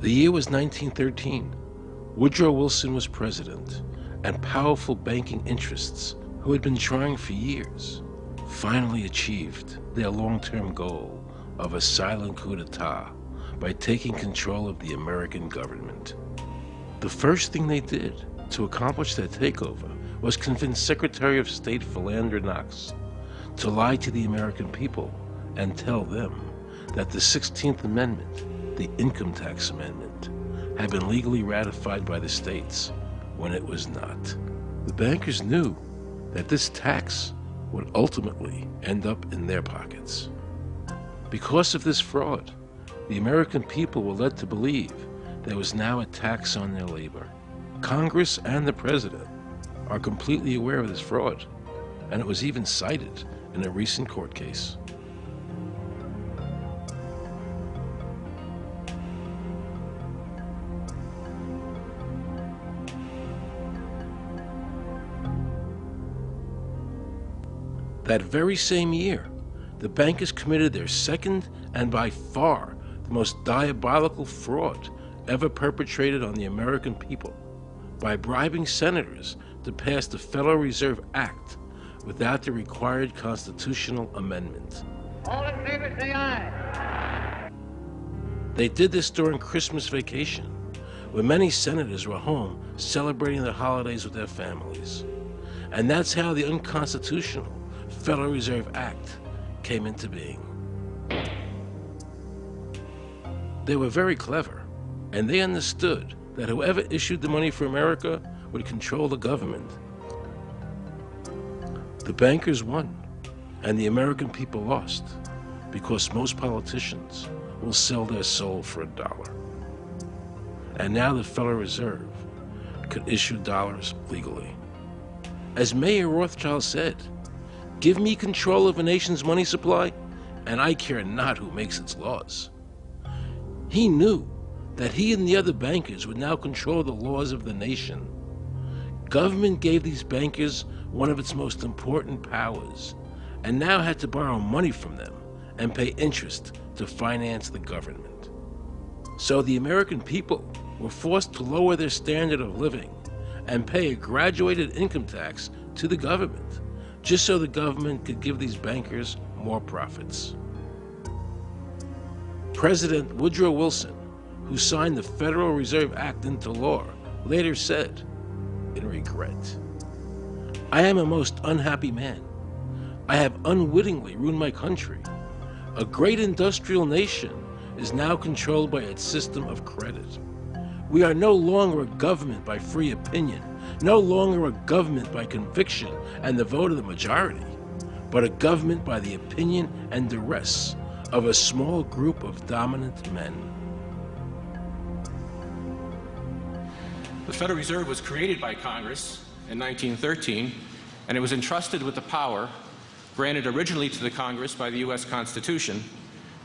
The year was 1913. Woodrow Wilson was president, and powerful banking interests, who had been trying for years, finally achieved their long-term goal of a silent coup d'etat by taking control of the American government. The first thing they did to accomplish their takeover was convince Secretary of State Philander Knox to lie to the American people and tell them that the 16th Amendment, the Income Tax Amendment, had been legally ratified by the states when it was not. The bankers knew that this tax would ultimately end up in their pockets. Because of this fraud, the American people were led to believe there was now a tax on their labor. Congress and the President are completely aware of this fraud, and it was even cited in a recent court case. That very same year, the bankers committed their second and by far the most diabolical fraud ever perpetrated on the American people by bribing senators to pass the Federal Reserve Act without the required constitutional amendment. All in favor, say aye. They did this during Christmas vacation, when many senators were home celebrating the holidays with their families. And that's how the unconstitutional Federal Reserve Act came into being. They were very clever, and they understood that whoever issued the money for America would control the government. The bankers won, and the American people lost, because most politicians will sell their soul for $1. And now the Federal Reserve could issue dollars legally. As Mayor Rothschild said, "Give me control of a nation's money supply, and I care not who makes its laws." He knew that he and the other bankers would now control the laws of the nation. Government gave these bankers one of its most important powers, and now had to borrow money from them and pay interest to finance the government. So the American people were forced to lower their standard of living and pay a graduated income tax to the government, just so the government could give these bankers more profits. President Woodrow Wilson, who signed the Federal Reserve Act into law, later said, in regret, "I am a most unhappy man. I have unwittingly ruined my country. A great industrial nation is now controlled by its system of credit. We are no longer a government by free opinion, no longer a government by conviction and the vote of the majority, but a government by the opinion and duress of a small group of dominant men." The Federal Reserve was created by Congress in 1913, and it was entrusted with the power granted originally to the Congress by the U.S. Constitution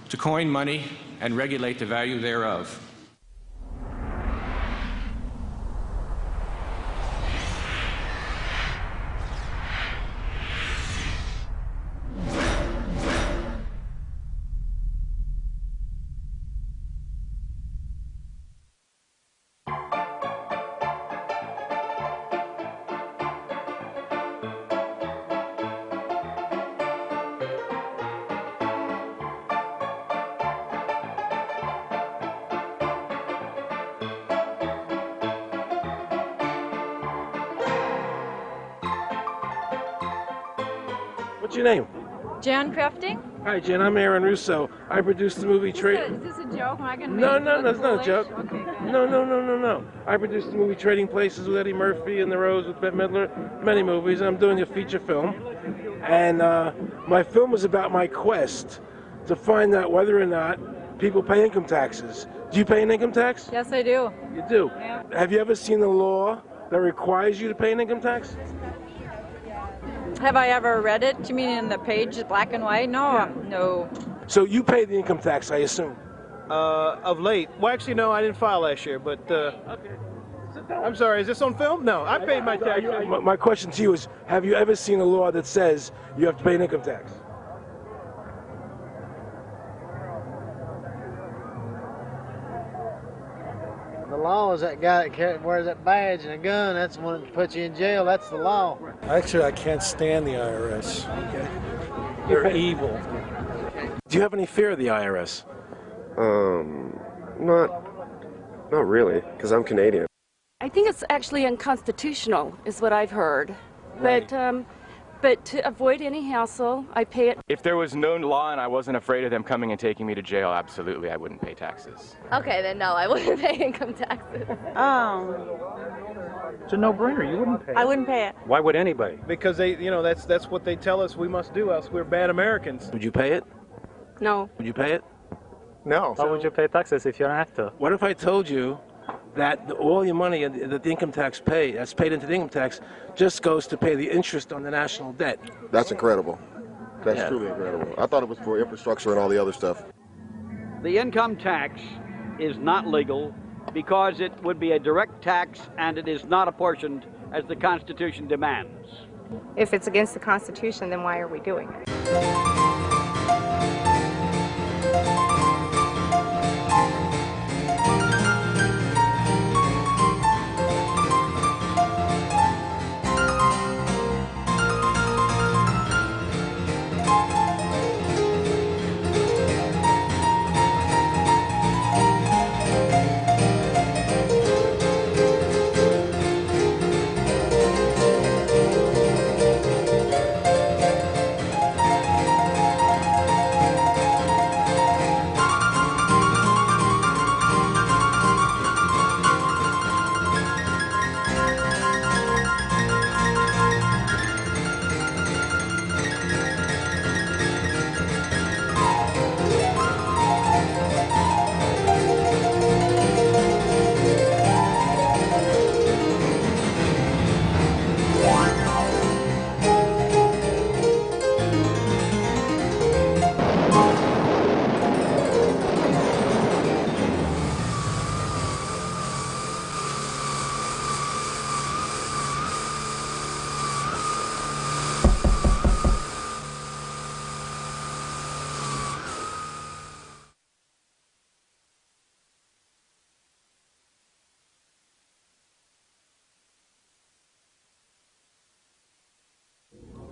to coin money and regulate the value thereof. What's your name? Jan Crafting? Hi, Jen. I'm Aaron Russo. I produced the movie Is this a joke? Am I gonna No, make no, it that's look not a foolish? joke. Okay, good. No. I produced the movie Trading Places with Eddie Murphy and The Rose with Bette Midler, many movies, and I'm doing a feature film. And my film was about my quest to find out whether or not people pay income taxes. Do you pay an income tax? Yes, I do. You do? Yeah. Have you ever seen a law that requires you to pay an income tax? Have I ever read it? You mean in the page, black and white? No, Yeah. no. So you pay the income tax, I assume? Of late. Well, actually, no, I didn't file last year, but Okay. I'm sorry, is this on film? No, I paid my taxes. My question to you is, have you ever seen a law that says you have to pay an income tax? law is that guy that wears that badge and a gun. That's the one that puts you in jail. That's the law. Actually, I can't stand the IRS. They're evil. Do you have any fear of the IRS? Not really, because I'm Canadian. I think it's actually unconstitutional, is what I've heard. Right. But to avoid any hassle, I pay it. If there was no law and I wasn't afraid of them coming and taking me to jail, absolutely, I wouldn't pay taxes. Okay, then no, I wouldn't pay income taxes. It's a no-brainer. You wouldn't pay it. I wouldn't pay it. Why would anybody? Because that's what they tell us we must do, else we're bad Americans. Would you pay it? No. Would you pay it? No. Why would you pay taxes if you don't have to? What if I told you that all your money that the income tax that's paid into the income tax just goes to pay the interest on the national debt? That's incredible. That's truly incredible. I thought it was for infrastructure and all the other stuff. The income tax is not legal because it would be a direct tax and it is not apportioned as the Constitution demands. If it's against the Constitution, then why are we doing it?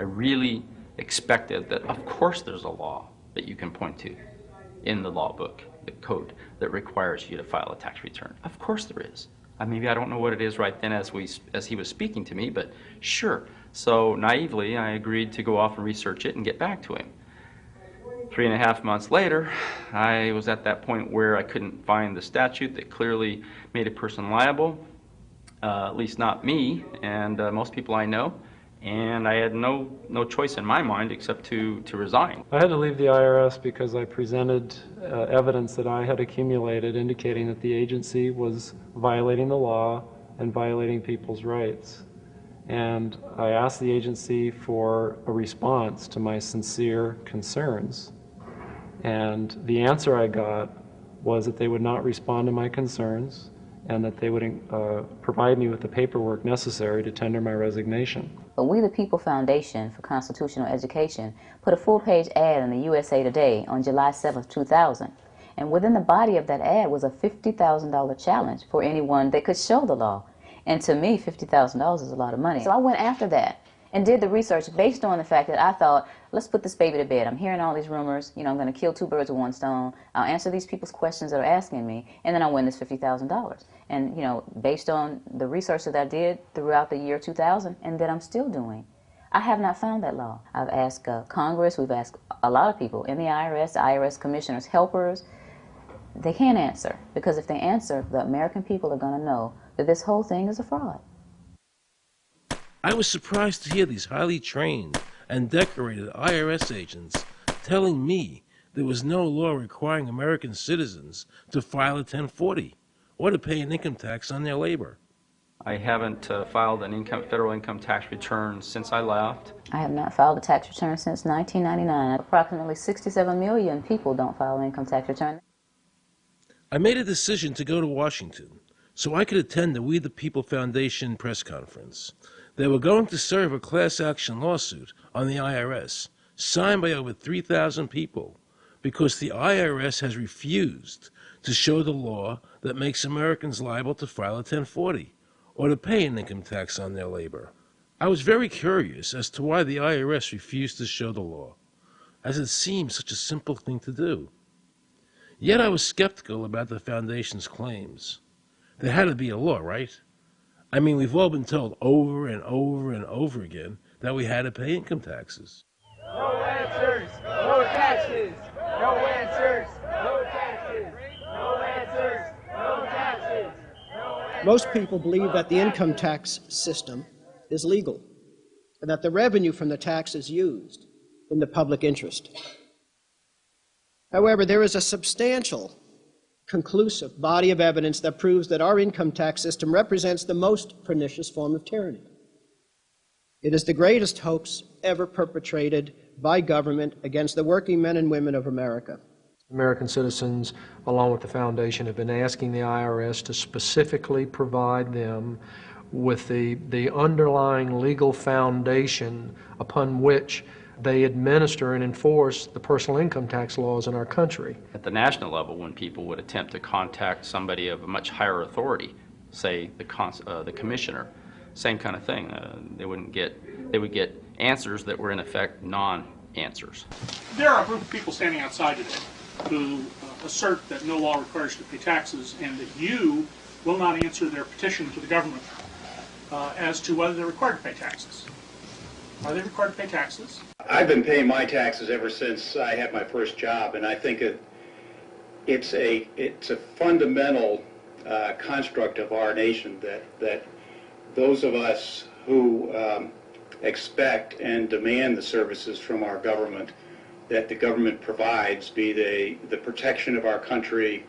I really expected that, of course, there's a law that you can point to in the law book, the code, that requires you to file a tax return. Of course there is. Maybe I don't know what it is right then as he was speaking to me, but sure. So naively, I agreed to go off and research it and get back to him. 3.5 months later, I was at that point where I couldn't find the statute that clearly made a person liable, at least not me and most people I know. And I had no choice in my mind except to resign. I had to leave the IRS because I presented evidence that I had accumulated indicating that the agency was violating the law and violating people's rights. And I asked the agency for a response to my sincere concerns. And the answer I got was that they would not respond to my concerns and that they would provide me with the paperwork necessary to tender my resignation. But We the People Foundation for Constitutional Education put a full-page ad in the USA Today on July 7th, 2000. And within the body of that ad was a $50,000 challenge for anyone that could show the law. And to me, $50,000 is a lot of money. So I went after that and did the research based on the fact that I thought, let's put this baby to bed. I'm hearing all these rumors. I'm going to kill 2 birds with 1 stone. I'll answer these people's questions that are asking me, and then I'll win this $50,000. And, based on the research that I did throughout the year 2000 and that I'm still doing, I have not found that law. I've asked Congress, we've asked a lot of people in the IRS Commissioners, helpers. They can't answer, because if they answer, the American people are going to know that this whole thing is a fraud. I was surprised to hear these highly trained and decorated IRS agents telling me there was no law requiring American citizens to file a 1040 or to pay an income tax on their labor. I haven't filed an federal income tax return since I left. I have not filed a tax return since 1999. Approximately 67 million people don't file an income tax return. I made a decision to go to Washington so I could attend the We the People Foundation press conference. They were going to serve a class action lawsuit on the IRS, signed by over 3,000 people, because the IRS has refused to show the law that makes Americans liable to file a 1040 or to pay an income tax on their labor. I was very curious as to why the IRS refused to show the law, as it seemed such a simple thing to do. Yet I was skeptical about the Foundation's claims. There had to be a law, right? I mean, we've all been told over and over and over again that we had to pay income taxes. No answers, no taxes. No answers, no taxes. No answers, no taxes. Most people believe that the income tax system is legal and that the revenue from the tax is used in the public interest. However, there is a substantial, conclusive body of evidence that proves that our income tax system represents the most pernicious form of tyranny. It is the greatest hoax ever perpetrated by government against the working men and women of America. American citizens, along with the Foundation, have been asking the IRS to specifically provide them with the underlying legal foundation upon which they administer and enforce the personal income tax laws in our country. At the national level, when people would attempt to contact somebody of a much higher authority, say the commissioner, same kind of thing. They would get answers that were in effect non-answers. There are a group of people standing outside today who assert that no law requires you to pay taxes and that you will not answer their petition to the government as to whether they're required to pay taxes. Are they required to pay taxes? I've been paying my taxes ever since I had my first job, and I think it's a fundamental construct of our nation that those of us who expect and demand the services from our government that the government provides, be they the protection of our country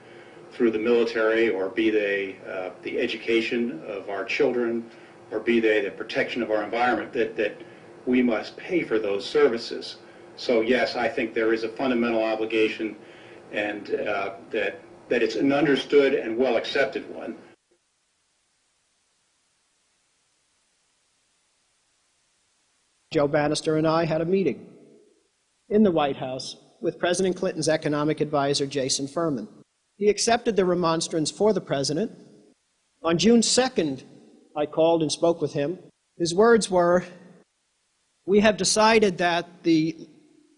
through the military, or be they the education of our children, or be they the protection of our environment, that we must pay for those services. So yes, I think there is a fundamental obligation, and that it's an understood and well accepted one. Joe Bannister and I had a meeting in the White House with President Clinton's economic advisor, Jason Furman. He accepted the remonstrance for the president. On June 2nd, I called and spoke with him. His words were, "We have decided that the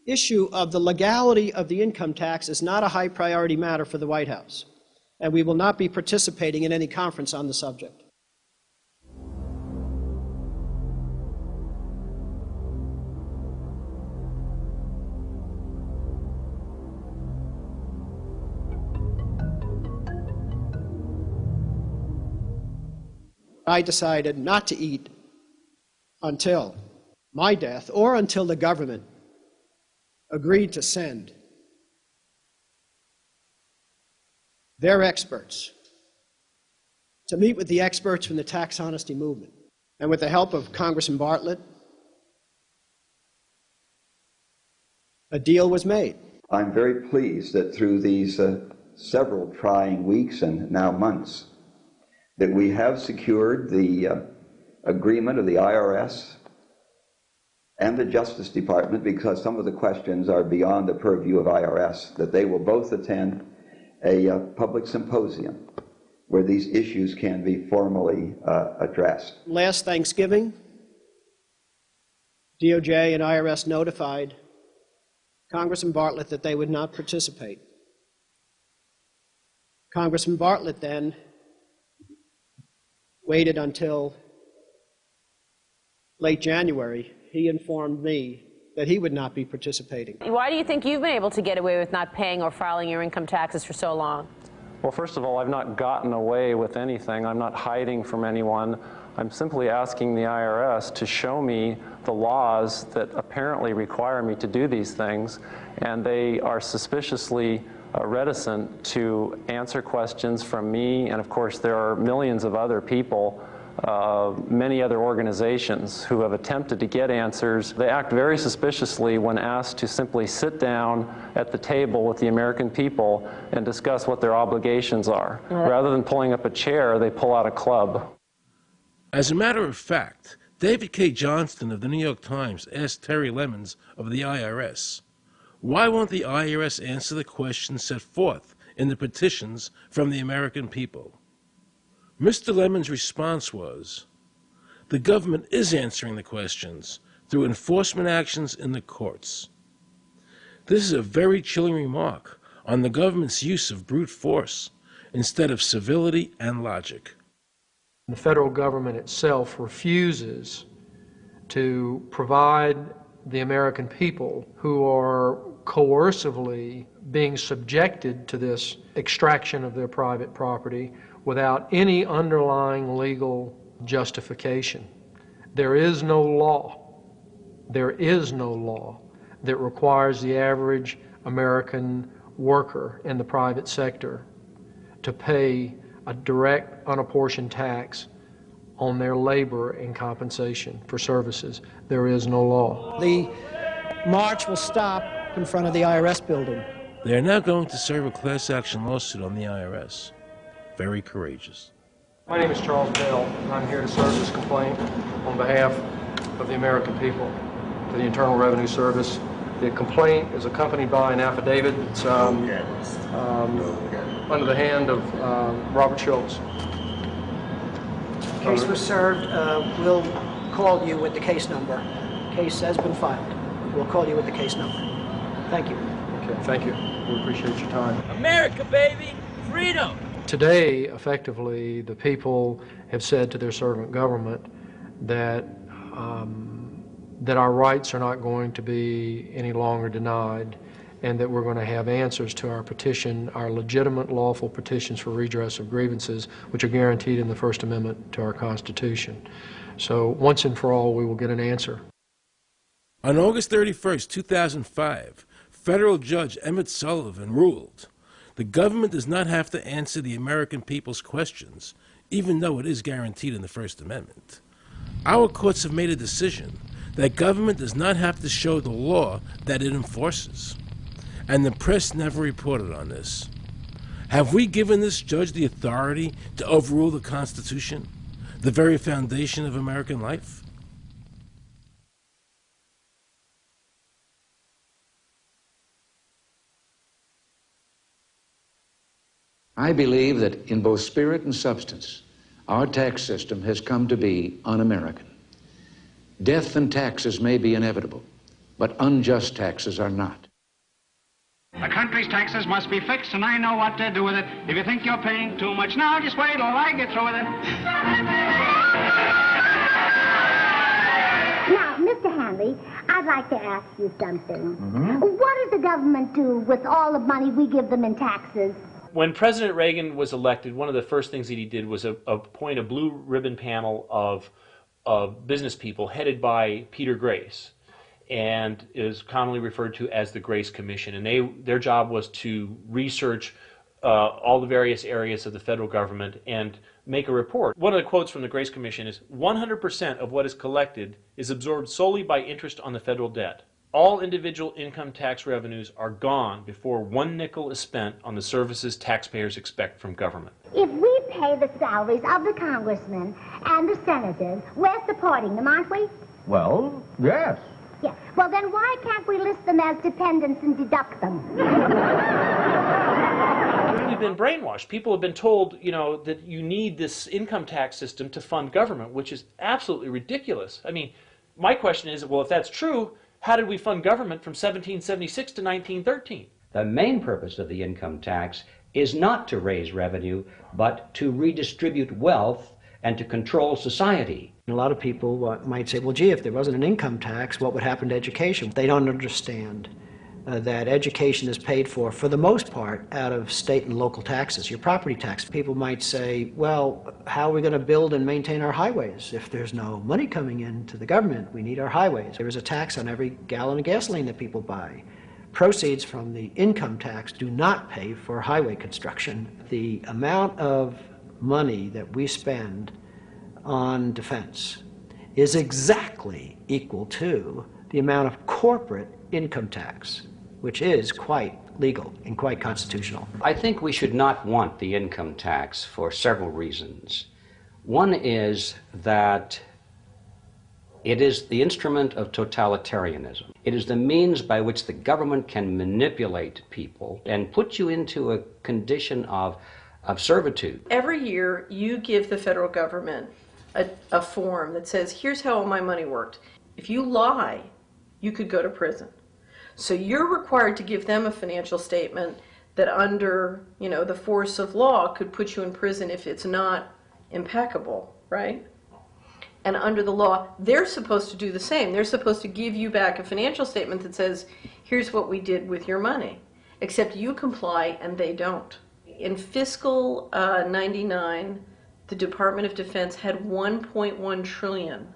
issue of the legality of the income tax is not a high priority matter for the White House, and we will not be participating in any conference on the subject." I decided not to eat until my death, or until the government agreed to send their experts to meet with the experts from the tax honesty movement. And with the help of Congressman Bartlett, a deal was made. I'm very pleased that through these several trying weeks and now months, that we have secured the agreement of the IRS and the Justice Department, because some of the questions are beyond the purview of IRS, that they will both attend a public symposium where these issues can be formally addressed. Last Thanksgiving, DOJ and IRS notified Congressman Bartlett that they would not participate. Congressman Bartlett then waited until late January. He informed me that he would not be participating. Why do you think you've been able to get away with not paying or filing your income taxes for so long? Well, first of all, I've not gotten away with anything. I'm not hiding from anyone. I'm simply asking the IRS to show me the laws that apparently require me to do these things, and they are suspiciously reticent to answer questions from me. And of course, there are millions of other people, many other organizations who have attempted to get answers. They act very suspiciously when asked to simply sit down at the table with the American people and discuss what their obligations are. Rather than pulling up a chair, they pull out a club. As a matter of fact, David K. Johnston of the New York Times asked Terry Lemons of the IRS, why won't the IRS answer the questions set forth in the petitions from the American people. Mr. Lemon's response was, the government is answering the questions through enforcement actions in the courts. This is a very chilling remark on the government's use of brute force instead of civility and logic. The federal government itself refuses to provide the American people who are coercively being subjected to this extraction of their private property without any underlying legal justification. There is no law that requires the average American worker in the private sector to pay a direct unapportioned tax on their labor and compensation for services. There is no law. The march will stop in front of the IRS building. They are now going to serve a class action lawsuit on the IRS. Very courageous. My name is Charles Bell, and I'm here to serve this complaint on behalf of the American people to the Internal Revenue Service. The complaint is accompanied by an affidavit that's under the hand of Robert Schultz. Case was served. We'll call you with the case number. Case has been filed. We'll call you with the case number. Thank you. Okay, thank you. We appreciate your time. America, baby! Freedom! Today, effectively, the people have said to their servant government that that our rights are not going to be any longer denied, and that we're going to have answers to our petition, our legitimate, lawful petitions for redress of grievances, which are guaranteed in the First Amendment to our Constitution. So once and for all, we will get an answer. On August 31st, 2005, federal judge Emmett Sullivan ruled, the government does not have to answer the American people's questions, even though it is guaranteed in the First Amendment. Our courts have made a decision that government does not have to show the law that it enforces. And the press never reported on this. Have we given this judge the authority to overrule the Constitution, the very foundation of American life? I believe that in both spirit and substance, our tax system has come to be un-American. Death and taxes may be inevitable, but unjust taxes are not. The country's taxes must be fixed, and I know what to do with it. If you think you're paying too much now, just wait till I get through with it. Now, Mr. Hanley, I'd like to ask you something. What does the government do with all the money we give them in taxes? When President Reagan was elected, one of the first things that he did was appoint a blue ribbon panel of business people headed by Peter Grace, and is commonly referred to as the Grace Commission. And their job was to research all the various areas of the federal government and make a report. One of the quotes from the Grace Commission is, 100% of what is collected is absorbed solely by interest on the federal debt. All individual income tax revenues are gone before 1 nickel is spent on the services taxpayers expect from government. If we pay the salaries of the congressmen and the senators, we're supporting them, aren't we? Well, yes. Yes. Well, then why can't we list them as dependents and deduct them? We've been brainwashed. People have been told, you know, that you need this income tax system to fund government, which is absolutely ridiculous. I mean, my question is, well, if that's true, how did we fund government from 1776 to 1913? The main purpose of the income tax is not to raise revenue, but to redistribute wealth and to control society. A lot of people might say, well, gee, if there wasn't an income tax, what would happen to education? They don't understand that education is paid for the most part, out of state and local taxes, your property tax. People might say, well, how are we going to build and maintain our highways? If there's no money coming into the government, we need our highways. There is a tax on every gallon of gasoline that people buy. Proceeds from the income tax do not pay for highway construction. The amount of money that we spend on defense is exactly equal to the amount of corporate income tax, which is quite legal and quite constitutional. I think we should not want the income tax for several reasons. One is that It is the instrument of totalitarianism. It is the means by which the government can manipulate people and put you into a condition of servitude. Every year, you give the federal government a form that says, here's how all my money worked. If you lie, you could go to prison. So you're required to give them a financial statement that under, the force of law could put you in prison if it's not impeccable, right? And under the law, they're supposed to do the same. They're supposed to give you back a financial statement that says, here's what we did with your money. Except you comply and they don't. In fiscal 99, the Department of Defense had 1.1 trillion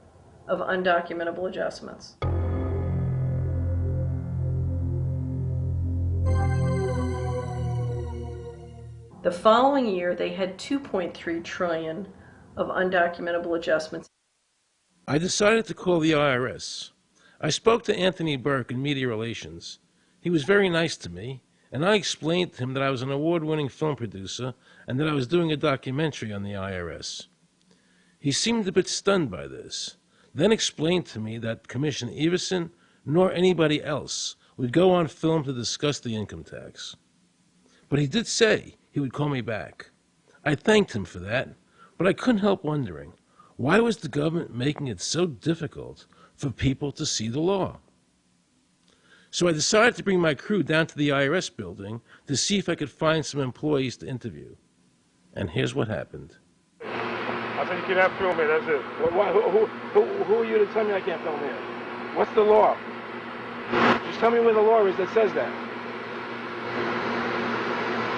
of undocumentable adjustments. The following year, they had 2.3 trillion of undocumentable adjustments. I decided to call the IRS. I spoke to Anthony Burke in Media Relations. He was very nice to me, and I explained to him that I was an award-winning film producer and that I was doing a documentary on the IRS. He seemed a bit stunned by this, then explained to me that Commissioner Everson nor anybody else would go on film to discuss the income tax. But he did say he would call me back. I thanked him for that, but I couldn't help wondering, why was the government making it so difficult for people to see the law? So I decided to bring my crew down to the IRS building to see if I could find some employees to interview. And here's what happened. I said you cannot film here, that's it. Who are you to tell me I can't film here? What's the law? Just tell me where the law is that says that.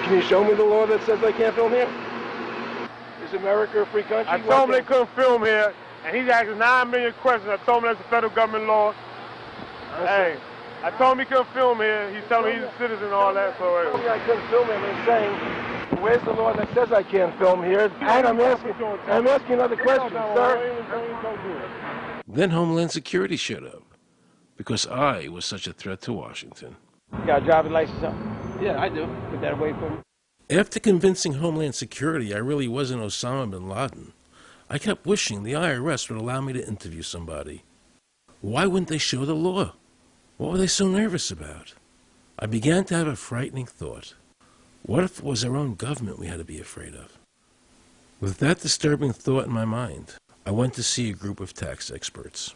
Can you show me the law that says I can't film here? Is America a free country? I told him they couldn't film here, and he's asking 9 million questions. I told him that's a federal government law. Hey, I told him he couldn't film here. He's telling me he's a citizen and all that. So he told me I couldn't film him and saying, where's the law that says I can't film here? And I'm asking another question, sir. Then Homeland Security showed up, because I was such a threat to Washington. You got a driver's license up? Yeah, I do. Put that away for me. After convincing Homeland Security I really wasn't Osama bin Laden, I kept wishing the IRS would allow me to interview somebody. Why wouldn't they show the law? What were they so nervous about? I began to have a frightening thought. What if it was our own government we had to be afraid of? With that disturbing thought in my mind, I went to see a group of tax experts.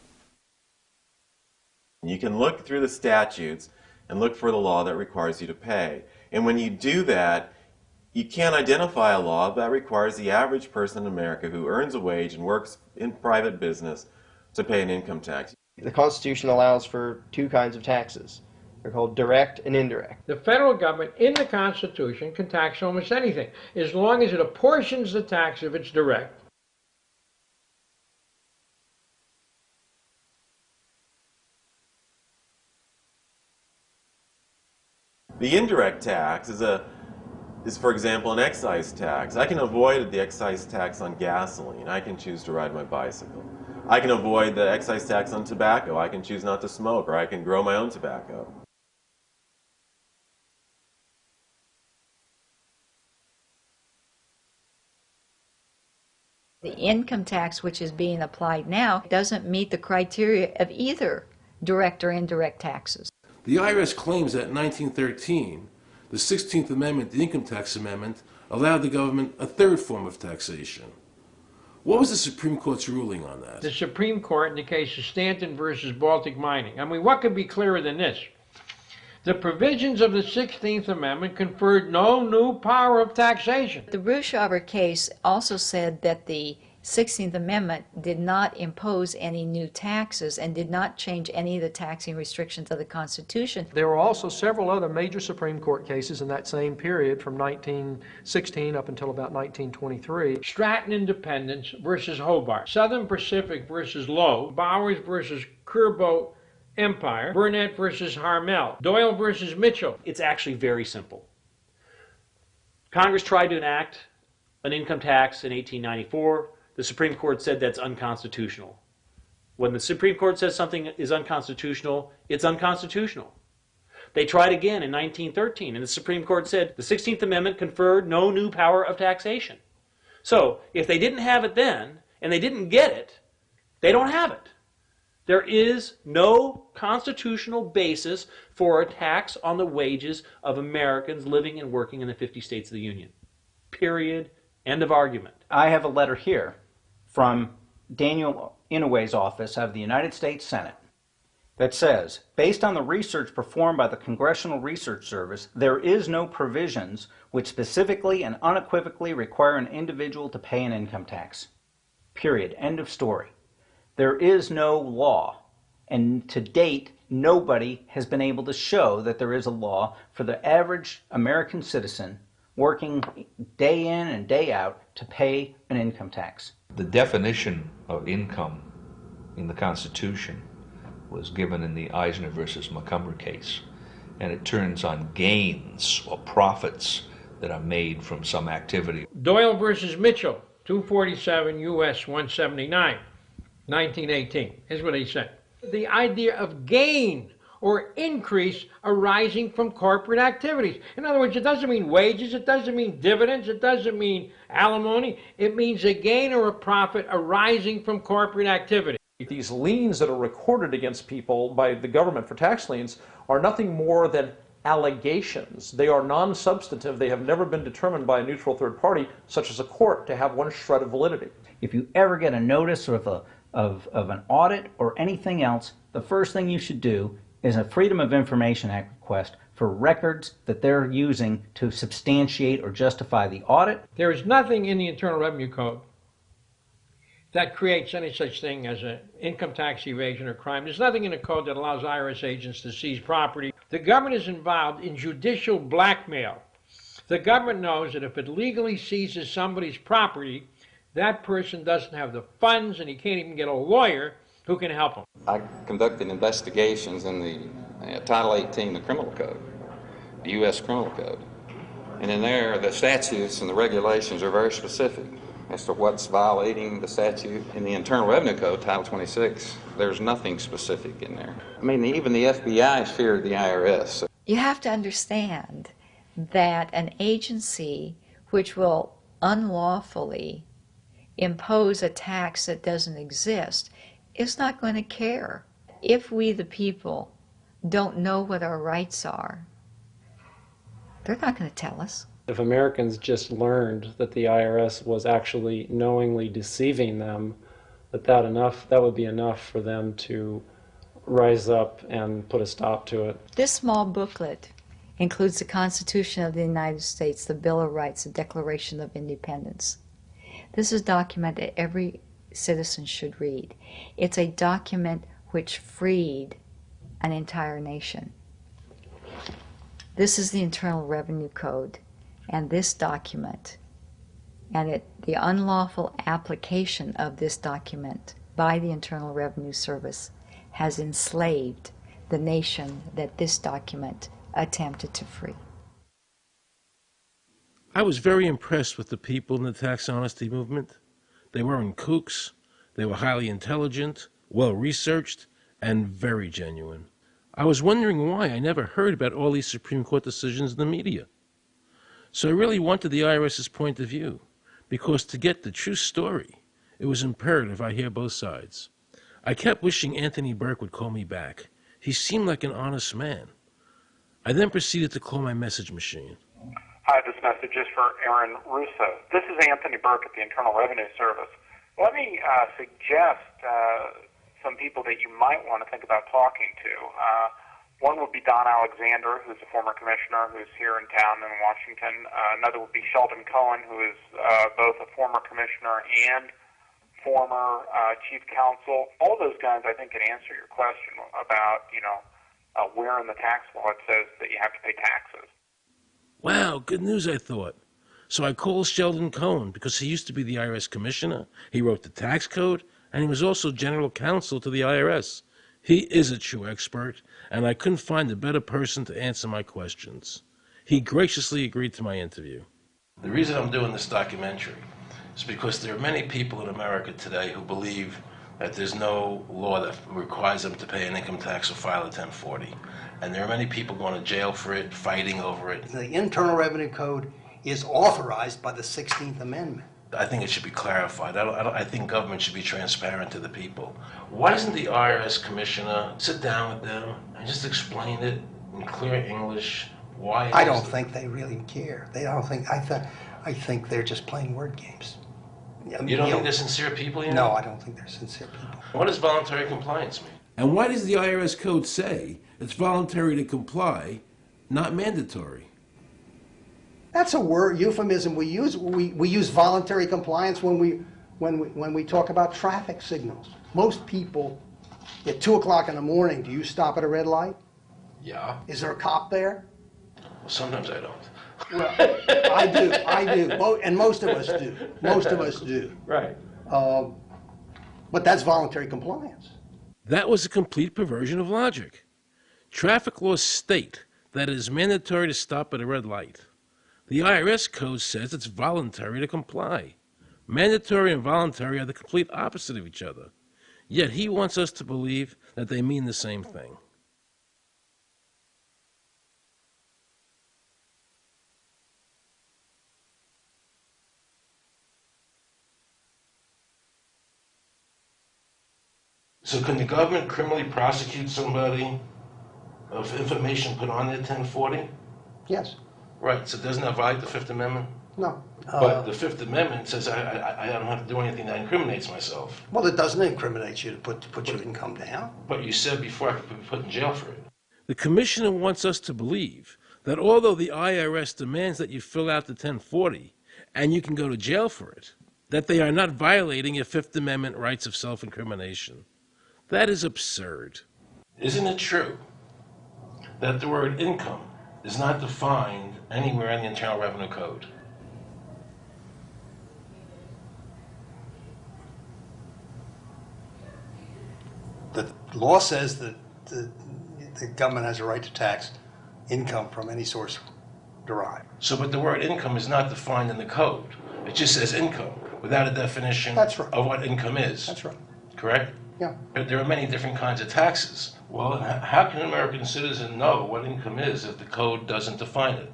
You can look through the statutes and look for the law that requires you to pay. And when you do that, you can't identify a law that requires the average person in America who earns a wage and works in private business to pay an income tax. The Constitution allows for two kinds of taxes. They're called direct and indirect. The federal government in the Constitution can tax almost anything, as long as it apportions the tax if it's direct. The indirect tax is, for example, an excise tax. I can avoid the excise tax on gasoline. I can choose to ride my bicycle. I can avoid the excise tax on tobacco. I can choose not to smoke, or I can grow my own tobacco. The income tax which is being applied now doesn't meet the criteria of either direct or indirect taxes. The IRS claims that in 1913, the 16th Amendment, the Income Tax Amendment, allowed the government a third form of taxation. What was the Supreme Court's ruling on that? The Supreme Court in the case of Stanton versus Baltic Mining. I mean, what could be clearer than this? The provisions of the 16th Amendment conferred no new power of taxation. The Russo case also said that the 16th Amendment did not impose any new taxes and did not change any of the taxing restrictions of the Constitution. There were also several other major Supreme Court cases in that same period from 1916 up until about 1923. Stratton Independence versus Hobart, Southern Pacific versus Lowe, Bowers versus Curbo Empire, Burnett versus Harmel, Doyle versus Mitchell. It's actually very simple. Congress tried to enact an income tax in 1894. The Supreme Court said that's unconstitutional. When the Supreme Court says something is unconstitutional, it's unconstitutional. They tried again in 1913, and the Supreme Court said the 16th Amendment conferred no new power of taxation. So if they didn't have it then, and they didn't get it, they don't have it. There is no constitutional basis for a tax on the wages of Americans living and working in the 50 states of the Union. Period. End of argument. I have a letter here from Daniel Inouye's office out of the United States Senate that says, based on the research performed by the Congressional Research Service, there is no provisions which specifically and unequivocally require an individual to pay an income tax. Period. End of story. There is no law, and to date, nobody has been able to show that there is a law for the average American citizen working day in and day out to pay an income tax. The definition of income in the Constitution was given in the Eisner versus Macomber case, and it turns on gains or profits that are made from some activity. Doyle versus Mitchell, 247 U.S. 179, 1918. Here's what he said. The idea of gain or increase arising from corporate activities. In other words, it doesn't mean wages, it doesn't mean dividends, it doesn't mean alimony. It means a gain or a profit arising from corporate activity. These liens that are recorded against people by the government for tax liens are nothing more than allegations. They are non-substantive. They have never been determined by a neutral third party, such as a court, to have one shred of validity. If you ever get a notice of an audit or anything else, the first thing you should do is a Freedom of Information Act request for records that they're using to substantiate or justify the audit. There is nothing in the Internal Revenue Code that creates any such thing as an income tax evasion or crime. There's nothing in the code that allows IRS agents to seize property. The government is involved in judicial blackmail. The government knows that if it legally seizes somebody's property, that person doesn't have the funds and he can't even get a lawyer who can help him. I conducted investigations in the Title 18, the Criminal Code, the U.S. Criminal Code. And in there, the statutes and the regulations are very specific as to what's violating the statute. In the Internal Revenue Code, Title 26, there's nothing specific in there. I mean, even the FBI feared the IRS. You have to understand that an agency which will unlawfully impose a tax that doesn't exist is not going to care. If we, the people, don't know what our rights are, they're not going to tell us. If Americans just learned that the IRS was actually knowingly deceiving them, that would be enough for them to rise up and put a stop to it. This small booklet includes the Constitution of the United States, the Bill of Rights, the Declaration of Independence. This is a document that every citizen should read. It's a document which freed an entire nation. This is the Internal Revenue Code, and this document, and the unlawful application of this document by the Internal Revenue Service has enslaved the nation that this document attempted to free. I was very impressed with the people in the tax honesty movement. They weren't kooks, they were highly intelligent, well-researched, and very genuine. I was wondering why I never heard about all these Supreme Court decisions in the media. So I really wanted the IRS's point of view, because to get the true story, it was imperative I hear both sides. I kept wishing Anthony Burke would call me back. He seemed like an honest man. I then proceeded to call my message machine. Hi, this message is for Aaron Russo. This is Anthony Burke at the Internal Revenue Service. Let me suggest some people that you might want to think about talking to. One would be Don Alexander, who's a former commissioner who's here in town in Washington. Another would be Sheldon Cohen, who is both a former commissioner and former chief counsel. All of those guys, I think, can answer your question about, where in the tax law it says that you have to pay taxes. Wow, good news, I thought. So I called Sheldon Cohen because he used to be the IRS Commissioner. He wrote the tax code, and he was also general counsel to the IRS. He is a true expert, and I couldn't find a better person to answer my questions. He graciously agreed to my interview. The reason I'm doing this documentary is because there are many people in America today who believe that there's no law that requires them to pay an income tax or file a 1040. And there are many people going to jail for it, fighting over it. The Internal Revenue Code is authorized by the 16th Amendment. I think it should be clarified. I think government should be transparent to the people. Why doesn't the IRS Commissioner sit down with them and just explain it in clear English? Why? I don't think they really care. They don't think. I think they're just playing word games. You don't think they're sincere people? No, I don't think they're sincere people. What does voluntary compliance mean? And why does the IRS code say it's voluntary to comply, not mandatory? That's a word euphemism we use. We use voluntary compliance when we talk about traffic signals. Most people, at 2 o'clock in the morning, do you stop at a red light? Yeah. Is there a cop there? Well, sometimes I don't. Well, I do, and most of us do. Most of us do. Right. But that's voluntary compliance. That was a complete perversion of logic. Traffic laws state that it is mandatory to stop at a red light. The IRS code says it's voluntary to comply. Mandatory and voluntary are the complete opposite of each other. Yet he wants us to believe that they mean the same thing. So can the government criminally prosecute somebody of information put on their 1040? Yes. Right, so doesn't that violate the Fifth Amendment? No. But the Fifth Amendment says I don't have to do anything that incriminates myself. Well, it doesn't incriminate you to put your income down. But you said before I could be put in jail for it. The commissioner wants us to believe that although the IRS demands that you fill out the 1040 and you can go to jail for it, that they are not violating your Fifth Amendment rights of self-incrimination. That is absurd. Isn't it true that the word income is not defined anywhere in the Internal Revenue Code? The law says that the government has a right to tax income from any source derived. So, but the word income is not defined in the code. It just says income without a definition of what income is. That's right. Correct? Yeah. But there are many different kinds of taxes. Well, how can an American citizen know what income is if the code doesn't define it?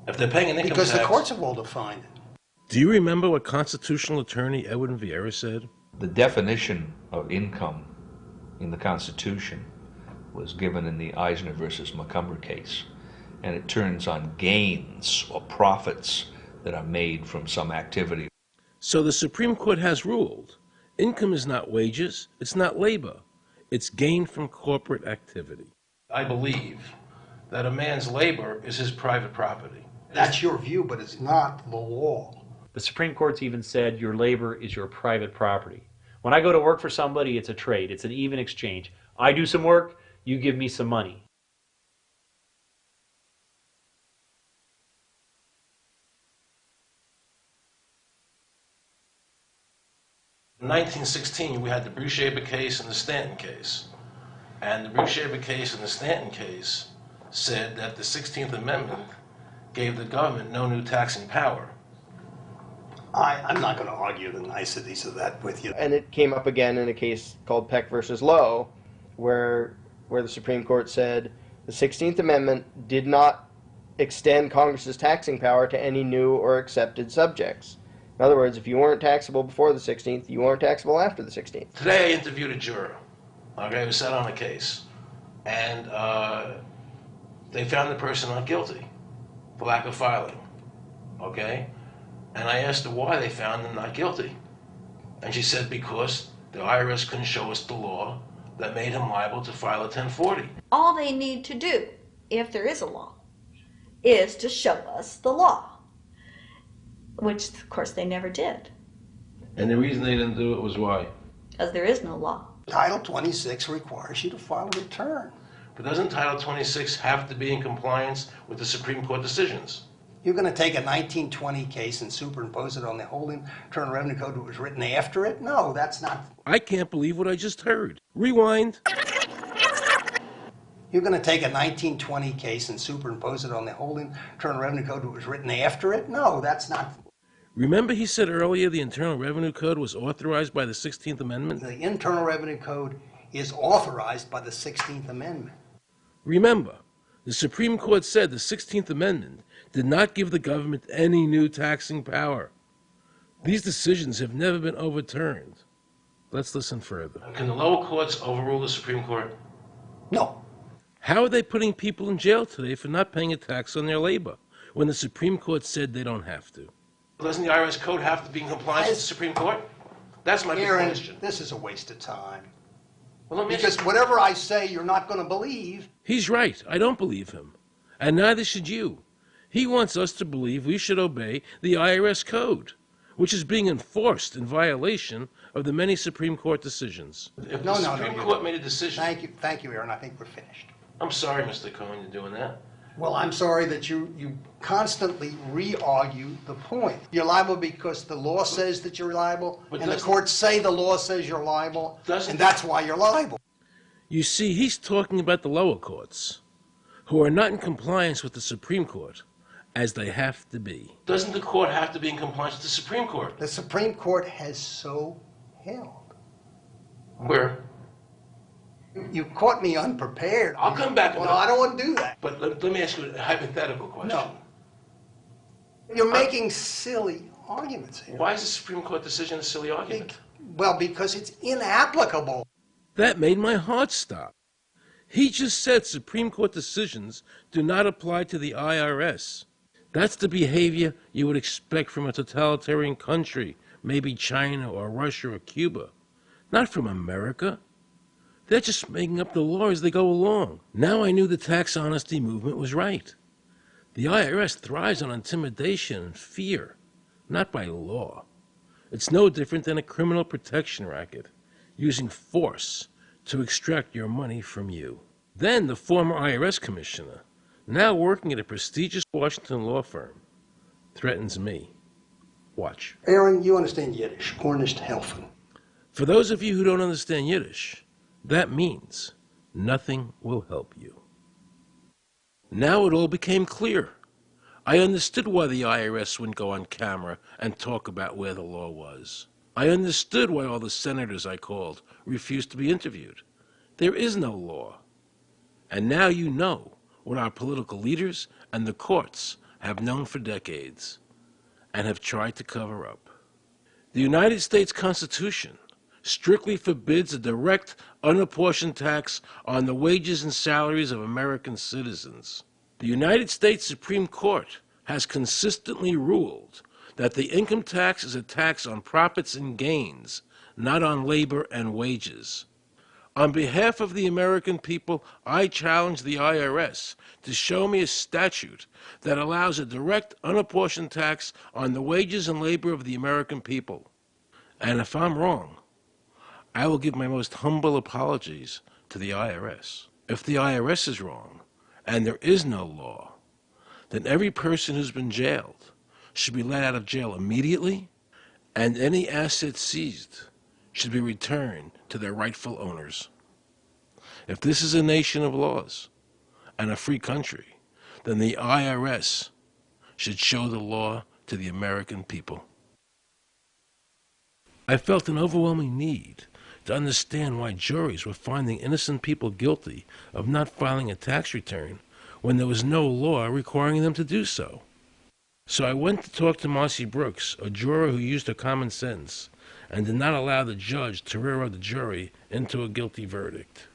If they're paying an income tax... Because the courts have all defined it. Do you remember what constitutional attorney Edwin Vieira said? The definition of income in the Constitution was given in the Eisner versus Macomber case, and it turns on gains or profits that are made from some activity. So the Supreme Court has ruled income is not wages, it's not labor, it's gain from corporate activity. I believe that a man's labor is his private property. That's your view, but it's not the law. The Supreme Court's even said your labor is your private property. When I go to work for somebody, it's a trade. It's an even exchange. I do some work, you give me some money. In 1916, we had the Bruchaber case and the Stanton case. And the Bruchaber case and the Stanton case said that the 16th Amendment gave the government no new taxing power. I'm not going to argue the niceties of that with you. And it came up again in a case called Peck versus Lowe, where the Supreme Court said the 16th Amendment did not extend Congress's taxing power to any new or accepted subjects. In other words, if you weren't taxable before the 16th, you weren't taxable after the 16th. Today I interviewed a juror, okay, who sat on a case, and they found the person not guilty for lack of filing, okay? And I asked her why they found him not guilty. And she said because the IRS couldn't show us the law that made him liable to file a 1040. All they need to do, if there is a law, is to show us the law, which of course they never did. And the reason they didn't do it was why? Because there is no law. Title 26 requires you to file a return. But doesn't Title 26 have to be in compliance with the Supreme Court decisions? You're going to take a 1920 case and superimpose it on the whole Internal Revenue Code that was written after it? No, that's not. I can't believe what I just heard. Rewind. You're going to take a 1920 case and superimpose it on the whole Internal Revenue Code that was written after it? No, that's not. Remember he said earlier the Internal Revenue Code was authorized by the 16th Amendment? The Internal Revenue Code is authorized by the 16th Amendment. Remember, the Supreme Court said the 16th Amendment did not give the government any new taxing power. These decisions have never been overturned. Let's listen further. Can the lower courts overrule the Supreme Court? No. How are they putting people in jail today for not paying a tax on their labor when the Supreme Court said they don't have to? Doesn't the IRS code have to be in compliance with the Supreme Court? That's my big Aaron, question. this is a waste of time. Well, because whatever I say, you're not going to believe. He's right. I don't believe him. And neither should you. He wants us to believe we should obey the IRS code, which is being enforced in violation of the many Supreme Court decisions. If the Supreme Court made a decision... Thank you, Aaron. I think we're finished. I'm sorry, Mr. Cohen, you're doing that. Well, I'm sorry that you constantly re-argue the point. You're liable because the law says that you're liable, and the courts say the law says you're liable, and that's why you're liable. You see, he's talking about the lower courts, who are not in compliance with the Supreme Court, as they have to be. Doesn't the court have to be in compliance with the Supreme Court? The Supreme Court has so held. Where? You caught me unprepared. I'll come back. Well, I don't want to do that. But let me ask you a hypothetical question. No. You're making silly arguments here. Why is the Supreme Court decision a silly argument? Well, because it's inapplicable. That made my heart stop. He just said Supreme Court decisions do not apply to the IRS. That's the behavior you would expect from a totalitarian country, maybe China or Russia or Cuba. Not from America. They're just making up the law as they go along. Now I knew the tax honesty movement was right. The IRS thrives on intimidation and fear, not by law. It's no different than a criminal protection racket, using force to extract your money from you. Then the former IRS Commissioner, now working at a prestigious Washington law firm, threatens me. Watch. Aaron, you understand Yiddish. Gornisht helfen. For those of you who don't understand Yiddish, that means nothing will help you. Now it all became clear. I understood why the IRS wouldn't go on camera and talk about where the law was. I understood why all the senators I called refused to be interviewed. There is no law. And now you know what our political leaders and the courts have known for decades and have tried to cover up. The United States Constitution strictly forbids a direct, unapportioned tax on the wages and salaries of American citizens. The United States Supreme Court has consistently ruled that the income tax is a tax on profits and gains, not on labor and wages. On behalf of the American people, I challenge the IRS to show me a statute that allows a direct, unapportioned tax on the wages and labor of the American people. And if I'm wrong, I will give my most humble apologies to the IRS. If the IRS is wrong, and there is no law, then every person who's been jailed should be let out of jail immediately, and any assets seized should be returned to their rightful owners. If this is a nation of laws and a free country, then the IRS should show the law to the American people. I felt an overwhelming need to understand why juries were finding innocent people guilty of not filing a tax return when there was no law requiring them to do so. So I went to talk to Marcy Brooks, a juror who used her common sense and did not allow the judge to railroad the jury into a guilty verdict.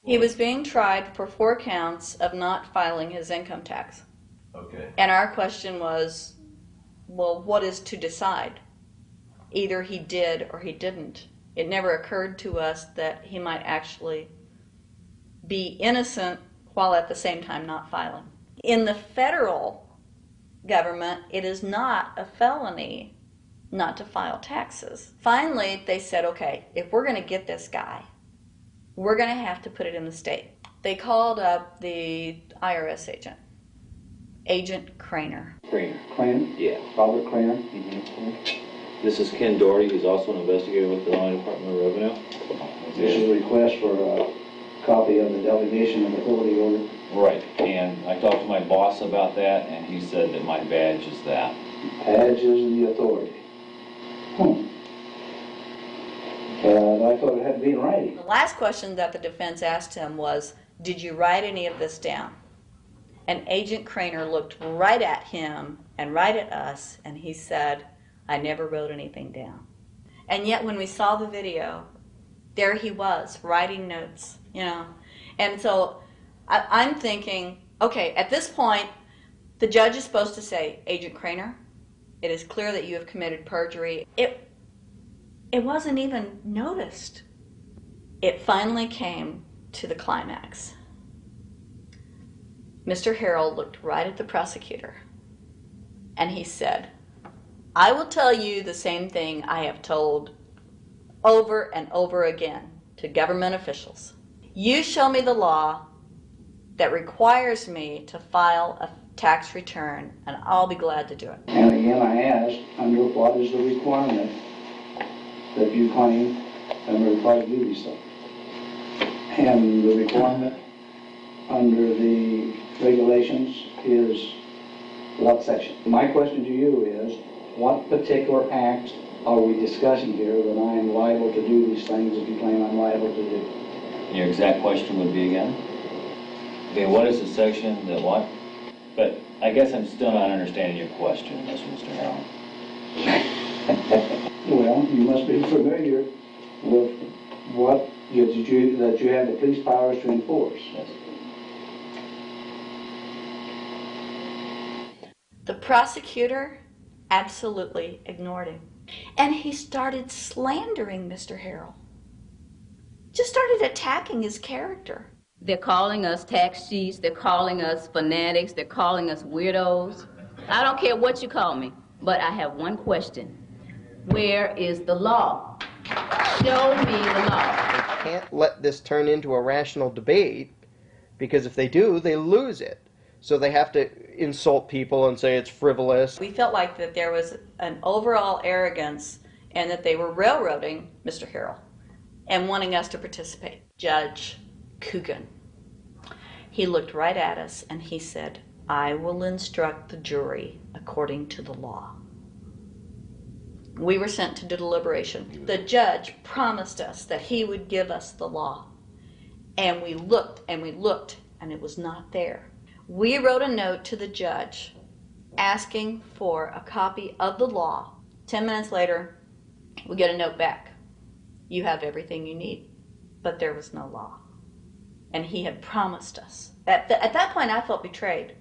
He was being tried for 4 counts of not filing his income tax. Okay. And our question was, well, what is to decide? Either he did or he didn't. It never occurred to us that he might actually be innocent while at the same time not filing. In the federal government, it is not a felony not to file taxes. Finally, they said, okay, if we're going to get this guy, we're going to have to put it in the state. They called up the IRS agent, Agent Craner. Craner? Yeah. Robert Craner? Mm-hmm. This is Ken Doherty, who's also an investigator with the Illinois Department of Revenue. This is a request for a copy of the delegation of authority order. Right, and I talked to my boss about that, and he said that my badge is that. Badge is the authority. I thought it had to be in writing. The last question that the defense asked him was, did you write any of this down? And Agent Craner looked right at him and right at us, and he said, "I never wrote anything down." And yet when we saw the video, there he was, writing notes, you know. And so I'm thinking, okay, at this point, the judge is supposed to say, "Agent Craner, it is clear that you have committed perjury." It wasn't even noticed. It finally came to the climax. Mr. Harrell looked right at the prosecutor, and he said, "I will tell you the same thing I have told over and over again to government officials. You show me the law that requires me to file a tax return, and I'll be glad to do it." And again, I ask, under what is the requirement that you claim and are required to do these things? And the requirement under the regulations is what section? My question to you is, what particular act are we discussing here that I am liable to do these things that you claim I'm liable to do? Your exact question would be again? Okay, what is the section that what? But I guess I'm still not understanding your question, Mr. Harrell. Well, you must be familiar with what that you have the police powers to enforce. Yes. The prosecutor absolutely ignored him. And he started slandering Mr. Harrell. Just started attacking his character. They're calling us tax cheats, they're calling us fanatics, they're calling us weirdos. I don't care what you call me, but I have one question. Where is the law? Show me the law. They can't let this turn into a rational debate, because if they do, they lose it. So they have to insult people and say it's frivolous. We felt like that there was an overall arrogance and that they were railroading Mr. Harrell and wanting us to participate. Judge Coogan, he looked right at us and he said, "I will instruct the jury according to the law." We were sent to deliberation. The judge promised us that he would give us the law. And we looked and we looked and it was not there. We wrote a note to the judge asking for a copy of the law. 10 minutes later, we get a note back. "You have everything you need." But there was no law. And he had promised us. At that point, I felt betrayed.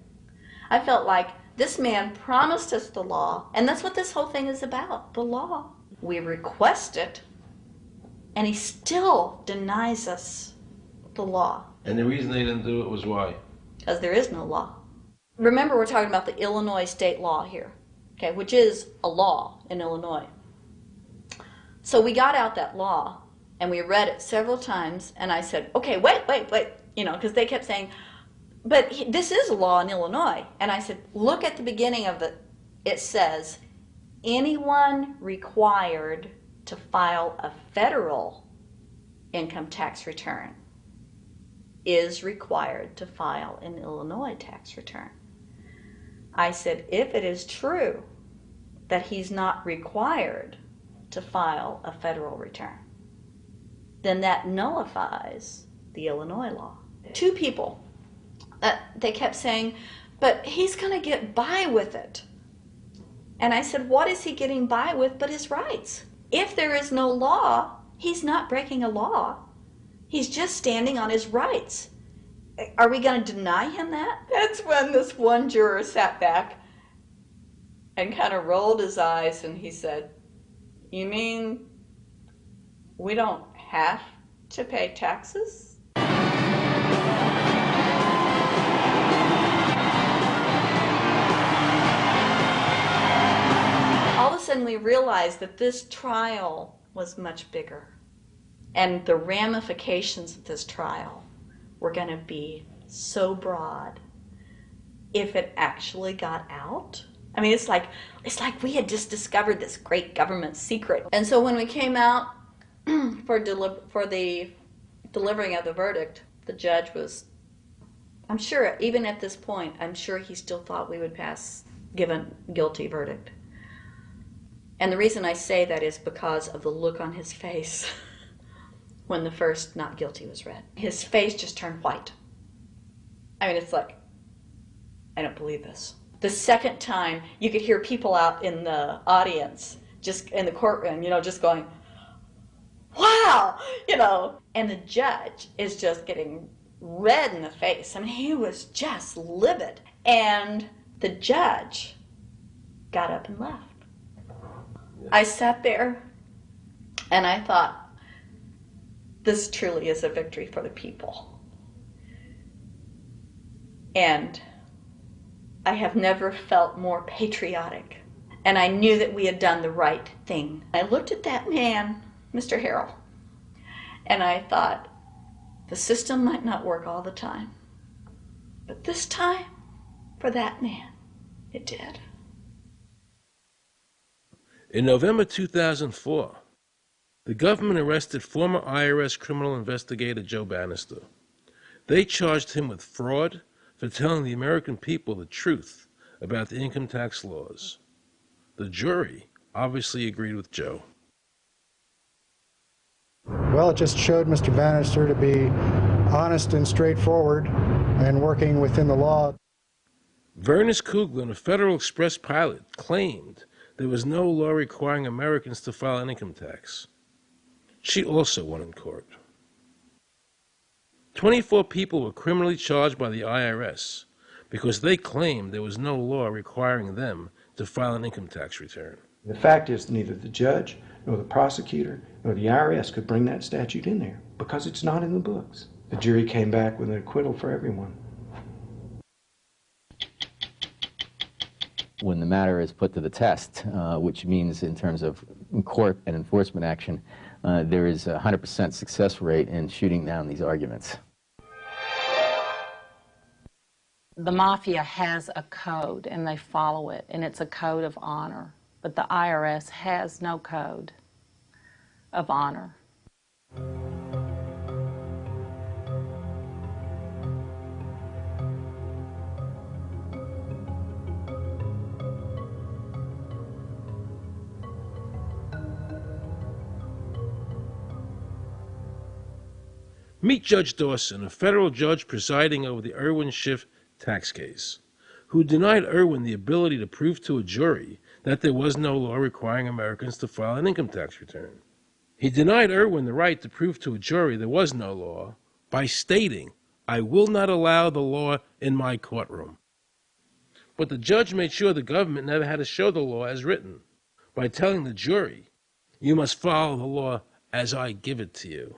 I felt like this man promised us the law, and that's what this whole thing is about, the law. We request it, and he still denies us the law. And the reason they didn't do it was why? Because there is no law. Remember, we're talking about the Illinois state law here, okay, which is a law in Illinois. So we got out that law, and we read it several times, and I said, "Okay, wait, you know, because they kept saying, but this is a law in Illinois." And I said, "Look at the beginning of it. It says, anyone required to file a federal income tax return is required to file an Illinois tax return." I said, if it is true that he's not required to file a federal return, then that nullifies the Illinois law. Two people, they kept saying, "But he's going to get by with it." And I said, what is he getting by with but his rights? If there is no law, he's not breaking a law. He's just standing on his rights. Are we going to deny him that? That's when this one juror sat back and kind of rolled his eyes and he said, "You mean we don't have to pay taxes?" All of a sudden we realized that this trial was much bigger, and the ramifications of this trial were going to be so broad if it actually got out. I mean, it's like we had just discovered this great government secret. And so when we came out for the delivering of the verdict, the judge was, I'm sure, even at this point, I'm sure he still thought we would give a guilty verdict. And the reason I say that is because of the look on his face when the first not guilty was read. His face just turned white. I mean, it's like, I don't believe this. The second time, you could hear people out in the audience, just in the courtroom, just going, wow, and the judge is just getting red in the face. I mean, he was just livid. And the judge got up and left. I sat there and I thought, this truly is a victory for the people. And I have never felt more patriotic. And I knew that we had done the right thing. I looked at that man, Mr. Harrell, and I thought, the system might not work all the time, but this time, for that man, it did. In November 2004, the government arrested former IRS criminal investigator Joe Bannister. They charged him with fraud for telling the American people the truth about the income tax laws. The jury obviously agreed with Joe. Well, it just showed Mr. Bannister to be honest and straightforward and working within the law. Vernice Kuglin, a Federal Express pilot, claimed there was no law requiring Americans to file an income tax. She also won in court. 24 people were criminally charged by the IRS because they claimed there was no law requiring them to file an income tax return. The fact is, neither the judge, nor the prosecutor, nor the IRS could bring that statute in there because it's not in the books. The jury came back with an acquittal for everyone. When the matter is put to the test, which means in terms of court and enforcement action, there is a 100% success rate in shooting down these arguments. The mafia has a code and they follow it, and it's a code of honor. But the IRS has no code of honor. Meet Judge Dawson, a federal judge presiding over the Irwin Schiff tax case, who denied Irwin the ability to prove to a jury that there was no law requiring Americans to file an income tax return. He denied Irwin the right to prove to a jury there was no law by stating, "I will not allow the law in my courtroom." But the judge made sure the government never had to show the law as written by telling the jury, "You must follow the law as I give it to you."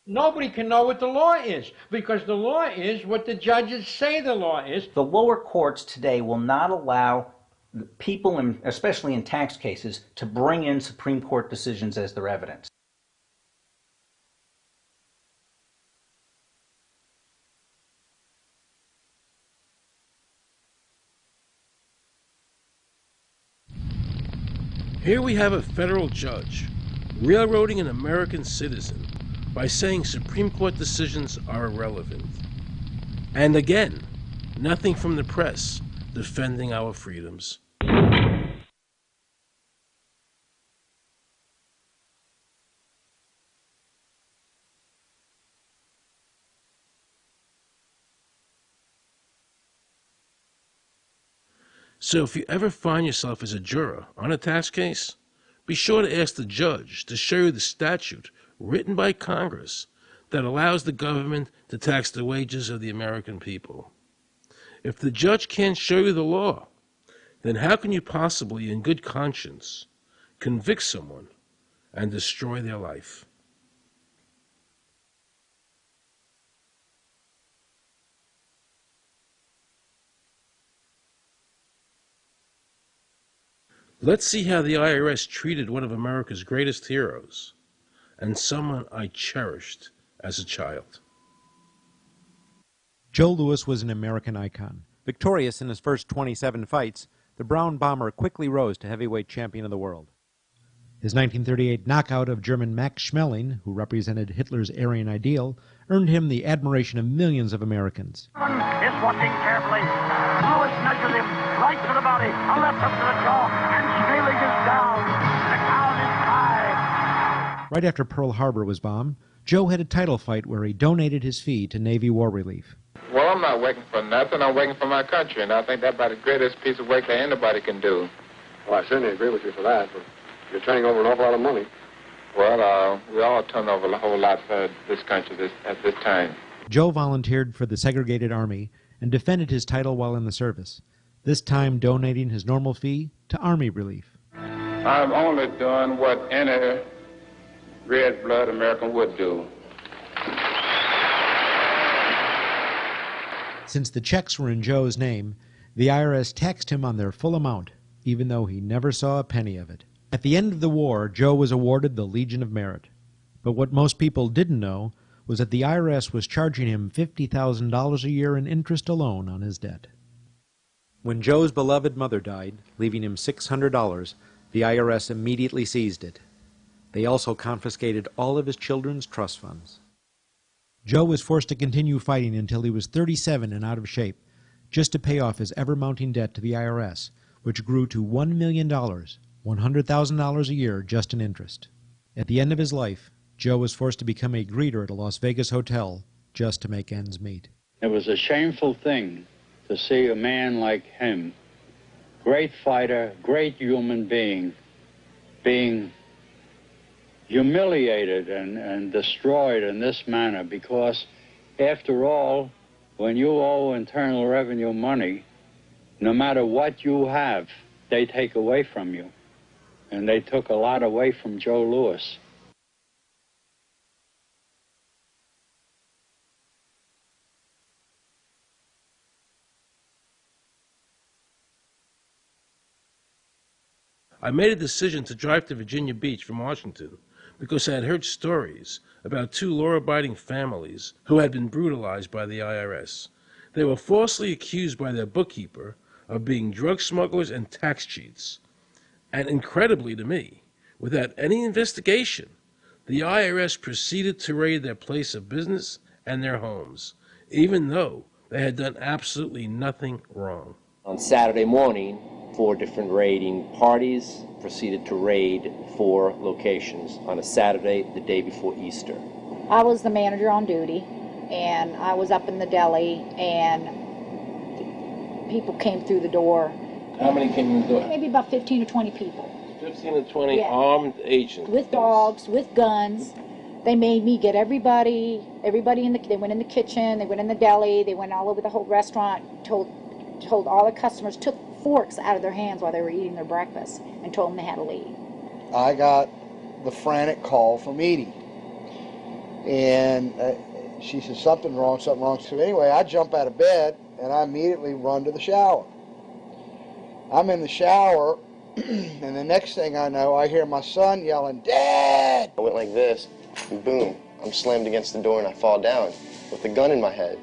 Nobody can know what the law is, because the law is what the judges say the law is. The lower courts today will not allow people, especially in tax cases, to bring in Supreme Court decisions as their evidence. Here we have a federal judge railroading an American citizen by saying Supreme Court decisions are irrelevant. And again, nothing from the press defending our freedoms. So if you ever find yourself as a juror on a tax case, be sure to ask the judge to show you the statute written by Congress that allows the government to tax the wages of the American people. If the judge can't show you the law, then how can you possibly, in good conscience, convict someone and destroy their life? Let's see how the IRS treated one of America's greatest heroes, and someone I cherished as a child. Joe Louis was an American icon. Victorious in his first 27 fights, the Brown Bomber quickly rose to heavyweight champion of the world. His 1938 knockout of German Max Schmeling, who represented Hitler's Aryan ideal, earned him the admiration of millions of Americans. Is watching carefully. Louis measures him right to the body, a left up to the jaw, and Schmeling is down. The count is 5. Right after Pearl Harbor was bombed, Joe had a title fight where he donated his fee to Navy War Relief. Well, I'm not working for nothing. I'm working for my country, and I think that's about the greatest piece of work that anybody can do. Well, I certainly agree with you for that, but you're turning over an awful lot of money. Well, we all turn over a whole lot for this country at this time. Joe volunteered for the segregated Army and defended his title while in the service, this time donating his normal fee to Army relief. I'm only doing what any red-blood American would do. Since the checks were in Joe's name, the IRS taxed him on their full amount, even though he never saw a penny of it. At the end of the war, Joe was awarded the Legion of Merit. But what most people didn't know was that the IRS was charging him $50,000 a year in interest alone on his debt. When Joe's beloved mother died, leaving him $600, the IRS immediately seized it. They also confiscated all of his children's trust funds. Joe was forced to continue fighting until he was 37 and out of shape, just to pay off his ever-mounting debt to the IRS, which grew to $1 million, $100,000 a year just in interest. At the end of his life, Joe was forced to become a greeter at a Las Vegas hotel just to make ends meet. It was a shameful thing to see a man like him, great fighter, great human being humiliated and destroyed in this manner, because after all, when you owe Internal Revenue money, no matter what you have, they take away from you. And they took a lot away from Joe Louis. I made a decision to drive to Virginia Beach from Washington because I had heard stories about two law-abiding families who had been brutalized by the IRS. They were falsely accused by their bookkeeper of being drug smugglers and tax cheats. And incredibly to me, without any investigation, the IRS proceeded to raid their place of business and their homes, even though they had done absolutely nothing wrong. On Saturday morning, 4 different raiding parties proceeded to raid 4 locations on a Saturday, the day before Easter. I was the manager on duty, and I was up in the deli, and people came through the door. How many came in the door? Maybe about 15 or 20 people. 15 to 20 Yeah. armed agents. With dogs, with guns. They made me get everybody they went in the kitchen, they went in the deli, they went all over the whole restaurant, told all the customers, took forks out of their hands while they were eating their breakfast and told them they had to leave. I got the frantic call from Edie, and she said something wrong. So anyway, I jump out of bed and I immediately run to the shower. I'm in the shower, and the next thing I know, I hear my son yelling, "Dad!" I went like this, and boom, I'm slammed against the door and I fall down with the gun in my head.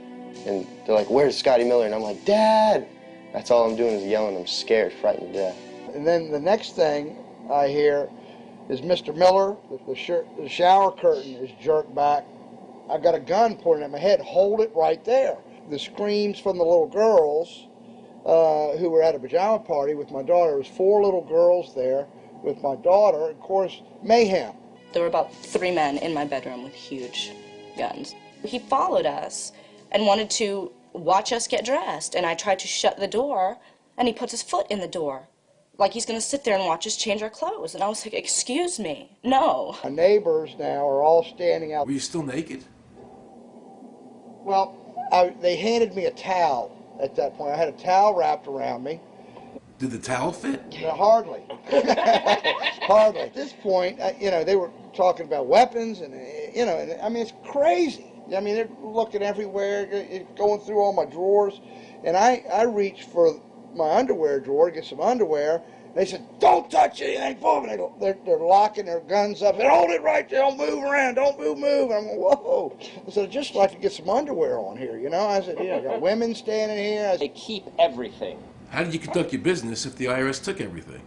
And they're like, "Where's Scotty Miller?" And I'm like, "Dad!" That's all I'm doing is yelling. I'm scared, frightened to death. And then the next thing I hear is Mr. Miller, the shower curtain is jerked back. I got a gun pointed at my head. Hold it right there. The screams from the little girls who were at a pajama party with my daughter. There was 4 little girls there with my daughter. Of course, mayhem. There were about 3 men in my bedroom with huge guns. He followed us and wanted to watch us get dressed, and I tried to shut the door, and he puts his foot in the door, like he's going to sit there and watch us change our clothes. And I was like, "Excuse me, no." My neighbors now are all standing out. Were you still naked? Well, they handed me a towel at that point. I had a towel wrapped around me. Did the towel fit? No, hardly. Hardly. At this point, they were talking about weapons, and, and I mean, it's crazy. I mean, they're looking everywhere, going through all my drawers. And I reached for my underwear drawer to get some underwear. They said, "Don't touch anything." They're locking their guns up. They hold it right there. Don't move around. Don't move. I'm like, whoa. I said, "I'd just like to get some underwear on here, I said, I got women standing here. They keep everything. How did you conduct your business if the IRS took everything?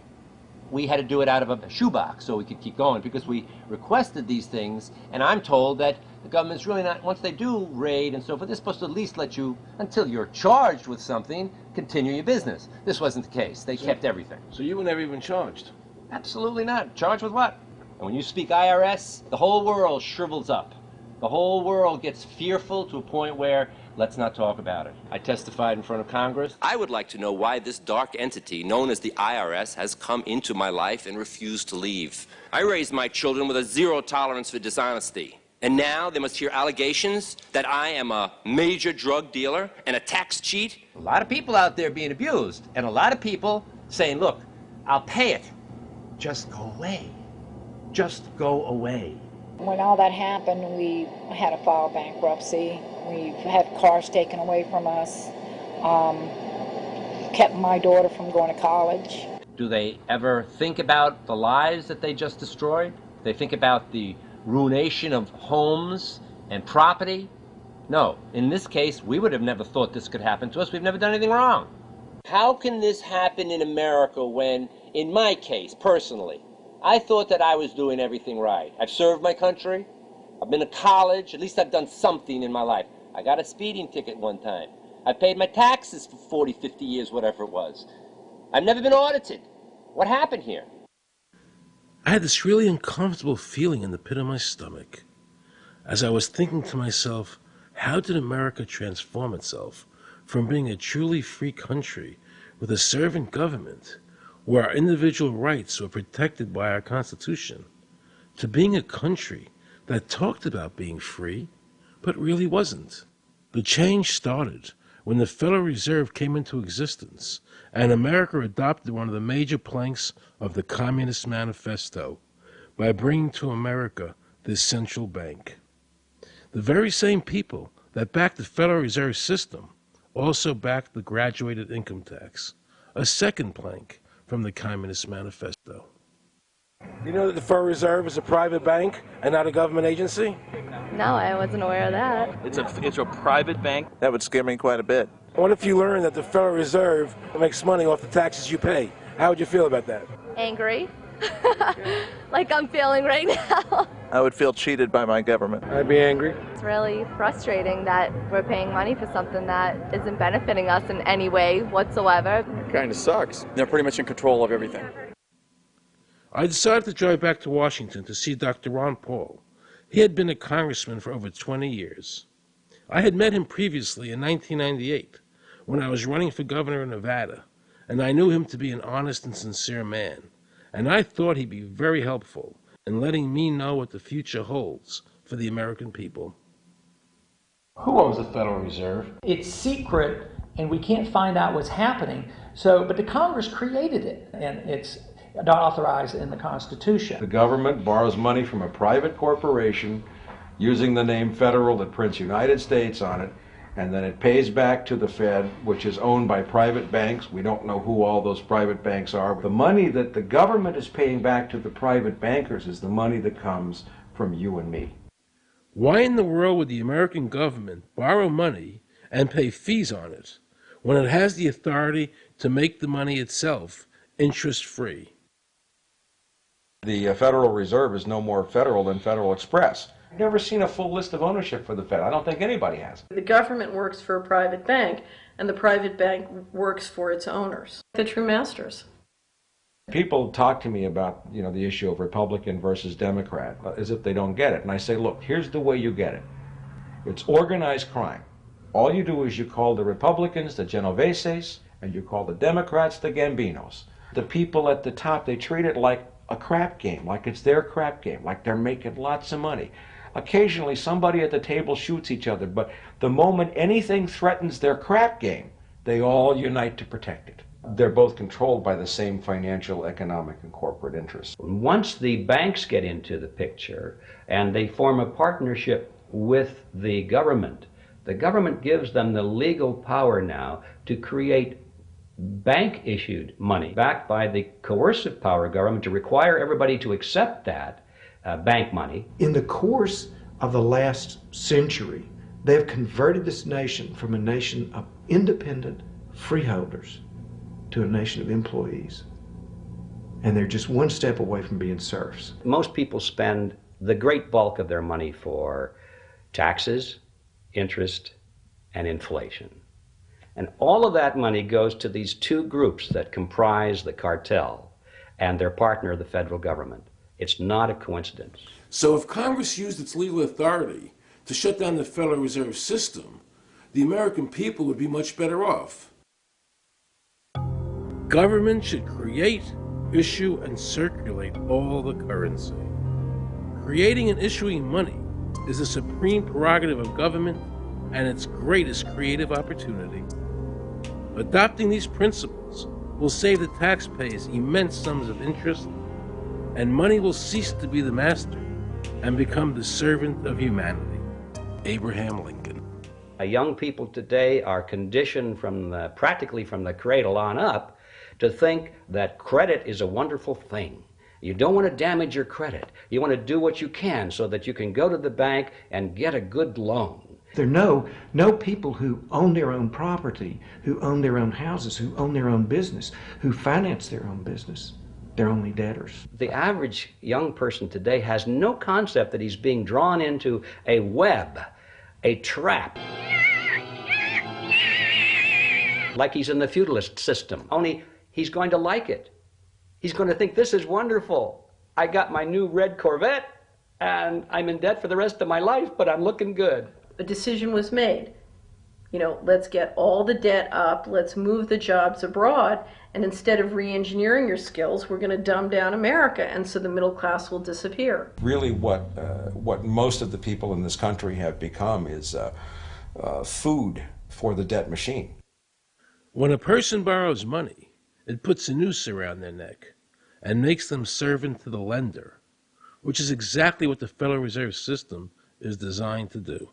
We had to do it out of a shoebox so we could keep going because we requested these things, and I'm told that the government's really not, once they do raid and so forth, they're supposed to at least let you, until you're charged with something, continue your business. This wasn't the case. They kept everything. So you were never even charged? Absolutely not. Charged with what? And when you speak IRS, the whole world shrivels up. The whole world gets fearful to a point where, let's not talk about it. I testified in front of Congress. I would like to know why this dark entity known as the IRS has come into my life and refused to leave. I raised my children with a zero tolerance for dishonesty. And now they must hear allegations that I am a major drug dealer and a tax cheat? A lot of people out there being abused, and a lot of people saying, look, I'll pay it. Just go away. Just go away. When all that happened, we had to file bankruptcy. We've had cars taken away from us, kept my daughter from going to college. Do they ever think about the lives that they just destroyed? They think about the ruination of homes and property? No. In this case, we would have never thought this could happen to us. We've never done anything wrong. How can this happen in America when, in my case, personally, I thought that I was doing everything right? I've served my country. I've been to college. At least I've done something in my life. I got a speeding ticket one time. I paid my taxes for 40, 50 years, whatever it was. I've never been audited. What happened here? I had this really uncomfortable feeling in the pit of my stomach as I was thinking to myself, how did America transform itself from being a truly free country with a servant government where our individual rights were protected by our Constitution to being a country that talked about being free but really wasn't? The change started when the Federal Reserve came into existence and America adopted one of the major planks of the Communist Manifesto by bringing to America this central bank. The very same people that backed the Federal Reserve System also backed the graduated income tax, a second plank from the Communist Manifesto. You know that the Federal Reserve is a private bank and not a government agency? No, I wasn't aware of that. It's a private bank? That would scare me quite a bit. What if you learn that the Federal Reserve makes money off the taxes you pay? How would you feel about that? Angry. Like I'm feeling right now. I would feel cheated by my government. I'd be angry. It's really frustrating that we're paying money for something that isn't benefiting us in any way whatsoever. It kind of sucks. They're pretty much in control of everything. I decided to drive back to Washington to see Dr. Ron Paul. He had been a congressman for over 20 years. I had met him previously in 1998 when I was running for governor of Nevada, and I knew him to be an honest and sincere man, and I thought he'd be very helpful in letting me know what the future holds for the American people. Who owns the Federal Reserve? It's secret, and we can't find out what's happening. But the Congress created it, and it's not authorized in the Constitution. The government borrows money from a private corporation using the name Federal that prints United States on it, and then it pays back to the Fed, which is owned by private banks. We don't know who all those private banks are. The money that the government is paying back to the private bankers is the money that comes from you and me. Why in the world would the American government borrow money and pay fees on it when it has the authority to make the money itself interest-free? The Federal Reserve is no more federal than Federal Express. I've never seen a full list of ownership for the Fed. I don't think anybody has. The government works for a private bank, and the private bank works for its owners, the true masters. People talk to me about, the issue of Republican versus Democrat, as if they don't get it. And I say, look, here's the way you get it. It's organized crime. All you do is you call the Republicans the Genoveses, and you call the Democrats the Gambinos. The people at the top, they treat it like a crap game, like it's their crap game, like they're making lots of money. Occasionally somebody at the table shoots each other, but the moment anything threatens their crap game, they all unite to protect it. They're both controlled by the same financial, economic, and corporate interests. Once the banks get into the picture and they form a partnership with the government gives them the legal power now to create bank-issued money backed by the coercive power of government to require everybody to accept that bank money. In the course of the last century, they have converted this nation from a nation of independent freeholders to a nation of employees. And they're just one step away from being serfs. Most people spend the great bulk of their money for taxes, interest, and inflation. And all of that money goes to these two groups that comprise the cartel and their partner, the federal government. It's not a coincidence. So if Congress used its legal authority to shut down the Federal Reserve System, the American people would be much better off. Government should create, issue, and circulate all the currency. Creating and issuing money is the supreme prerogative of government and its greatest creative opportunity. Adopting these principles will save the taxpayers immense sums of interest, and money will cease to be the master and become the servant of humanity. Abraham Lincoln. Young people today are conditioned practically from the cradle on up to think that credit is a wonderful thing. You don't want to damage your credit. You want to do what you can so that you can go to the bank and get a good loan. There are no people who own their own property, who own their own houses, who own their own business, who finance their own business. They're only debtors. The average young person today has no concept that he's being drawn into a web, a trap. Like he's in the feudalist system, only he's going to like it. He's going to think, this is wonderful. I got my new red Corvette and I'm in debt for the rest of my life, but I'm looking good. A decision was made. Let's get all the debt up, let's move the jobs abroad, and instead of re-engineering your skills, we're going to dumb down America, and so the middle class will disappear. Really what most of the people in this country have become is food for the debt machine. When a person borrows money, it puts a noose around their neck and makes them servant to the lender, which is exactly what the Federal Reserve System is designed to do.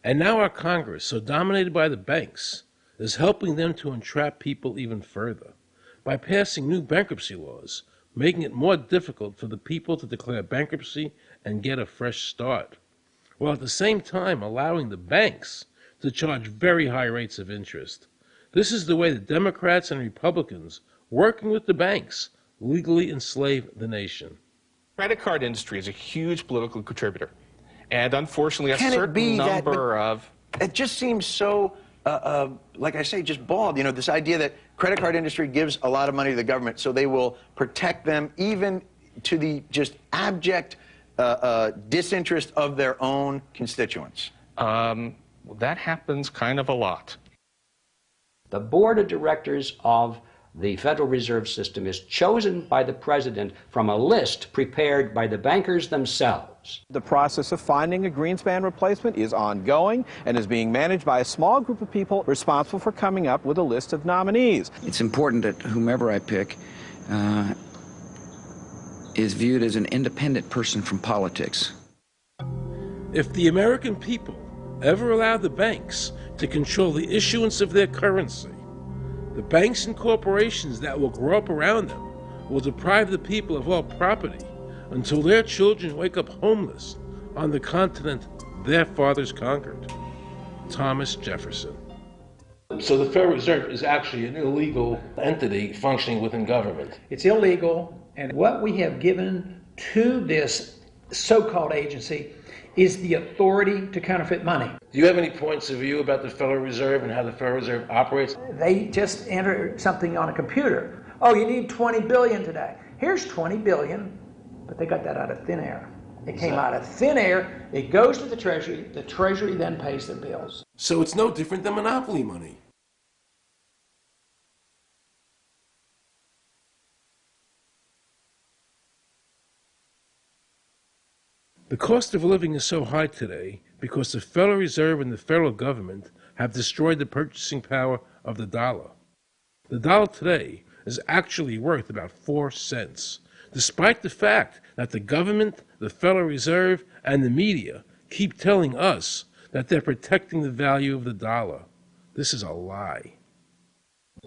And now our Congress, so dominated by the banks, is helping them to entrap people even further by passing new bankruptcy laws, making it more difficult for the people to declare bankruptcy and get a fresh start, while at the same time allowing the banks to charge very high rates of interest. This is the way the Democrats and Republicans, working with the banks, legally enslave the nation. Credit card industry is a huge political contributor. And unfortunately, Can a certain number of... It just seems so, like I say, just bald. This idea that credit card industry gives a lot of money to the government, so they will protect them even to the just abject disinterest of their own constituents. That happens kind of a lot. The board of directors of the Federal Reserve System is chosen by the president from a list prepared by the bankers themselves. The process of finding a Greenspan replacement is ongoing and is being managed by a small group of people responsible for coming up with a list of nominees. It's important that whomever I pick is viewed as an independent person from politics. If the American people ever allow the banks to control the issuance of their currency, the banks and corporations that will grow up around them will deprive the people of all property until their children wake up homeless on the continent their fathers conquered. Thomas Jefferson. So the Federal Reserve is actually an illegal entity functioning within government. It's illegal, and what we have given to this so-called agency is the authority to counterfeit money. Do you have any points of view about the Federal Reserve and how the Federal Reserve operates? They just enter something on a computer. Oh, you need 20 billion today. Here's 20 billion, but they got that out of thin air. It came out of thin air, it goes to the Treasury then pays their bills. So it's no different than monopoly money. The cost of living is so high today because the Federal Reserve and the federal government have destroyed the purchasing power of the dollar. The dollar today is actually worth about 4 cents, despite the fact that the government, the Federal Reserve, and the media keep telling us that they're protecting the value of the dollar. This is a lie.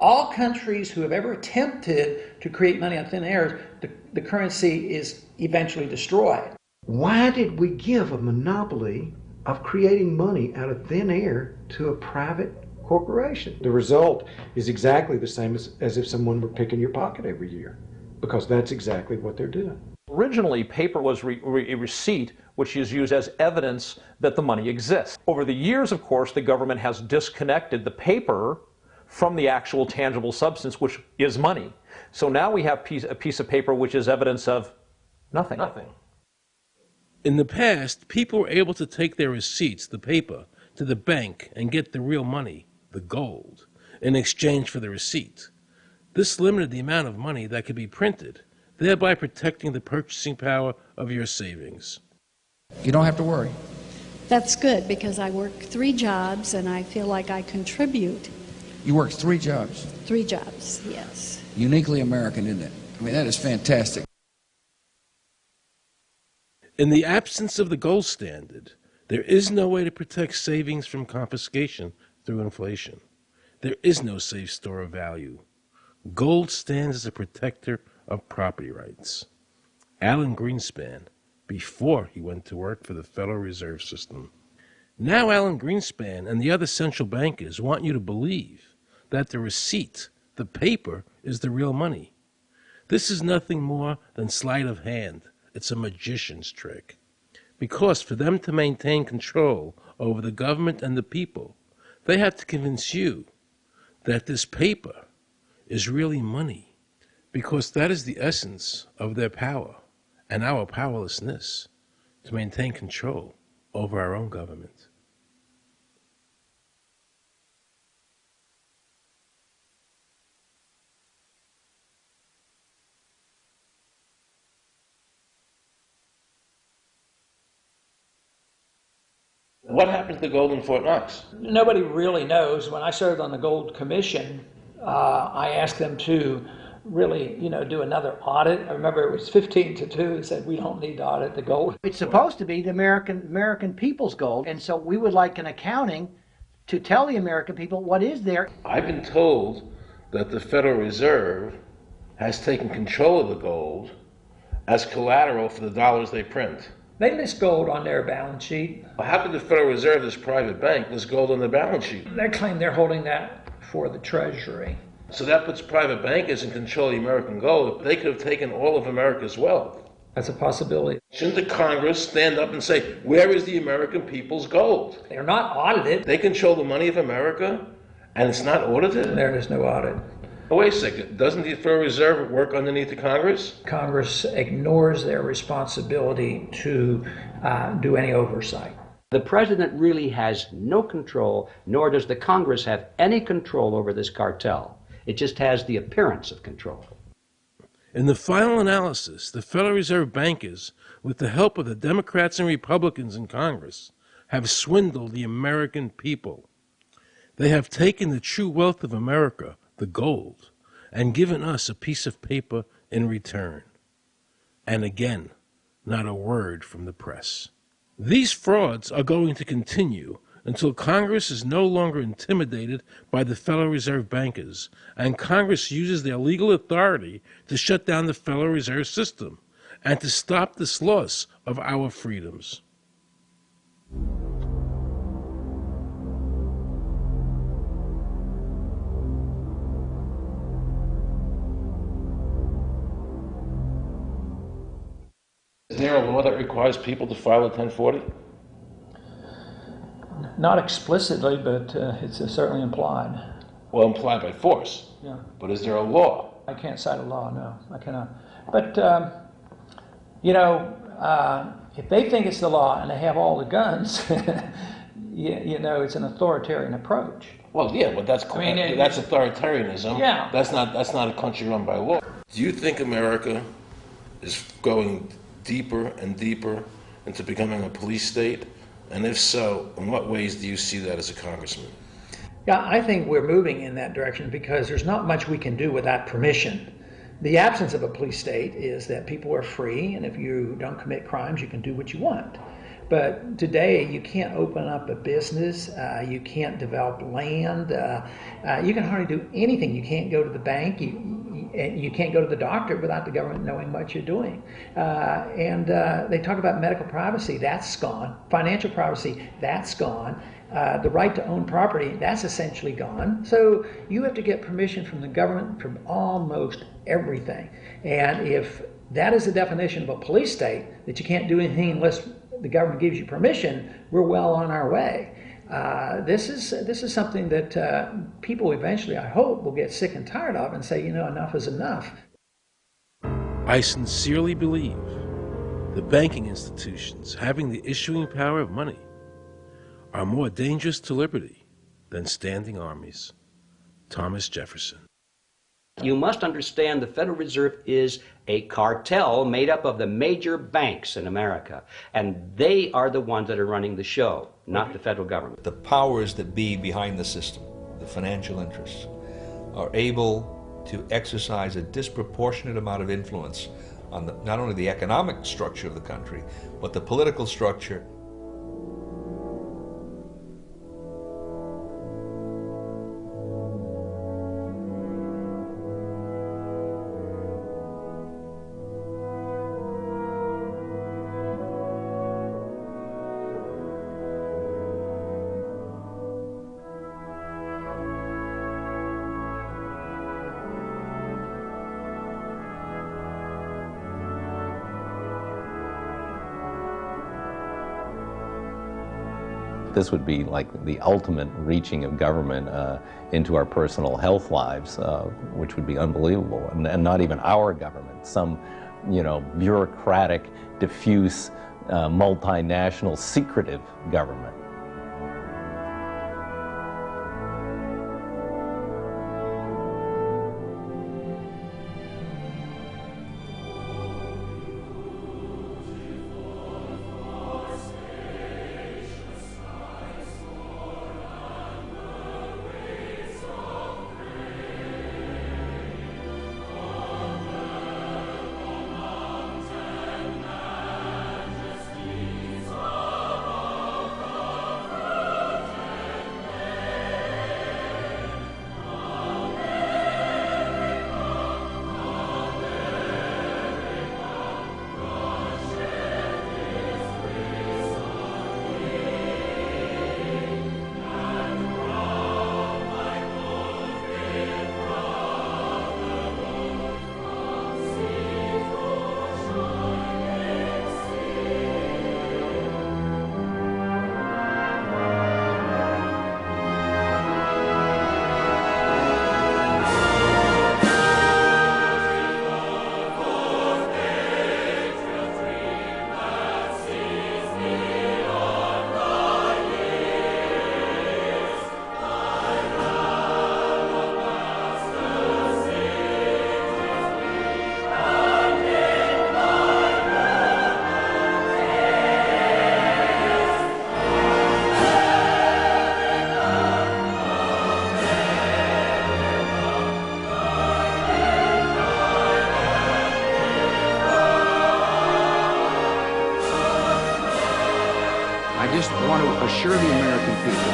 All countries who have ever attempted to create money on thin air, the currency is eventually destroyed. Why did we give a monopoly of creating money out of thin air to a private corporation? The result is exactly the same as if someone were picking your pocket every year, because that's exactly what they're doing. Originally, paper was a receipt which is used as evidence that the money exists. Over the years, of course, the government has disconnected the paper from the actual tangible substance, which is money. So now we have a piece of paper which is evidence of nothing. In the past, people were able to take their receipts, the paper, to the bank and get the real money, the gold, in exchange for the receipt. This limited the amount of money that could be printed, thereby protecting the purchasing power of your savings. You don't have to worry. That's good, because I work 3 jobs and I feel like I contribute. You work 3 jobs. 3 jobs, yes. Uniquely American, isn't it? I mean, that is fantastic. In the absence of the gold standard, there is no way to protect savings from confiscation through inflation. There is no safe store of value. Gold stands as a protector of property rights. Alan Greenspan, before he went to work for the Federal Reserve System. Now Alan Greenspan and the other central bankers want you to believe that the receipt, the paper, is the real money. This is nothing more than sleight of hand. It's a magician's trick. Because for them to maintain control over the government and the people, they have to convince you that this paper is really money, because that is the essence of their power and our powerlessness to maintain control over our own government. What happened to the gold in Fort Knox? Nobody really knows. When I served on the Gold Commission, I asked them to really, do another audit. I remember it was 15-2. They said, we don't need to audit the gold. It's supposed to be the American people's gold, and so we would like an accounting to tell the American people what is there. I've been told that the Federal Reserve has taken control of the gold as collateral for the dollars they print. They list gold on their balance sheet. How could the Federal Reserve, this private bank, list gold on their balance sheet? They claim they're holding that for the Treasury. So that puts private bankers in control of the American gold. They could have taken all of America's wealth. That's a possibility. Shouldn't the Congress stand up and say, where is the American people's gold? They're not audited. They control the money of America, and it's not audited? There is no audit. Oh, wait a second. Doesn't the Federal Reserve work underneath the Congress? Congress ignores their responsibility to do any oversight. The president really has no control, nor does the Congress have any control over this cartel. It just has the appearance of control. In the final analysis, the Federal Reserve bankers, with the help of the Democrats and Republicans in Congress, have swindled the American people. They have taken the true wealth of America, the gold, and given us a piece of paper in return. And again, not a word from the press. These frauds are going to continue until Congress is no longer intimidated by the Federal Reserve bankers, and Congress uses their legal authority to shut down the Federal Reserve System and to stop this loss of our freedoms. Is there a law that requires people to file a 1040? Not explicitly, but it's certainly implied. Well, implied by force. Yeah. But is there a law? I can't cite a law, no, I cannot. But, if they think it's the law and they have all the guns, it's an authoritarian approach. Well, yeah, but that's authoritarianism. Yeah. That's not a country run by law. Do you think America is going deeper and deeper into becoming a police state? And if so, in what ways do you see that as a congressman? Yeah, I think we're moving in that direction because there's not much we can do without permission. The absence of a police state is that people are free, and if you don't commit crimes, you can do what you want. But today, you can't open up a business, you can't develop land, you can hardly do anything. You can't go to the bank, you can't go to the doctor without the government knowing what you're doing. And they talk about medical privacy, that's gone. Financial privacy, that's gone. The right to own property, that's essentially gone. So you have to get permission from the government from almost everything. And if that is the definition of a police state, that you can't do anything unless the government gives you permission, we're well on our way. This is something that people eventually, I hope, will get sick and tired of and say, enough is enough. I sincerely believe The banking institutions having the issuing power of money are more dangerous to liberty than standing armies. Thomas Jefferson. You must understand the Federal Reserve is a cartel made up of the major banks in America, and they are the ones that are running the show, not the federal government. The powers that be behind the system, the financial interests, are able to exercise a disproportionate amount of influence on not only the economic structure of the country, but the political structure. This would be like the ultimate reaching of government into our personal health lives, which would be unbelievable. And not even our government, some, bureaucratic, diffuse, multinational, secretive government. I just want to assure the American people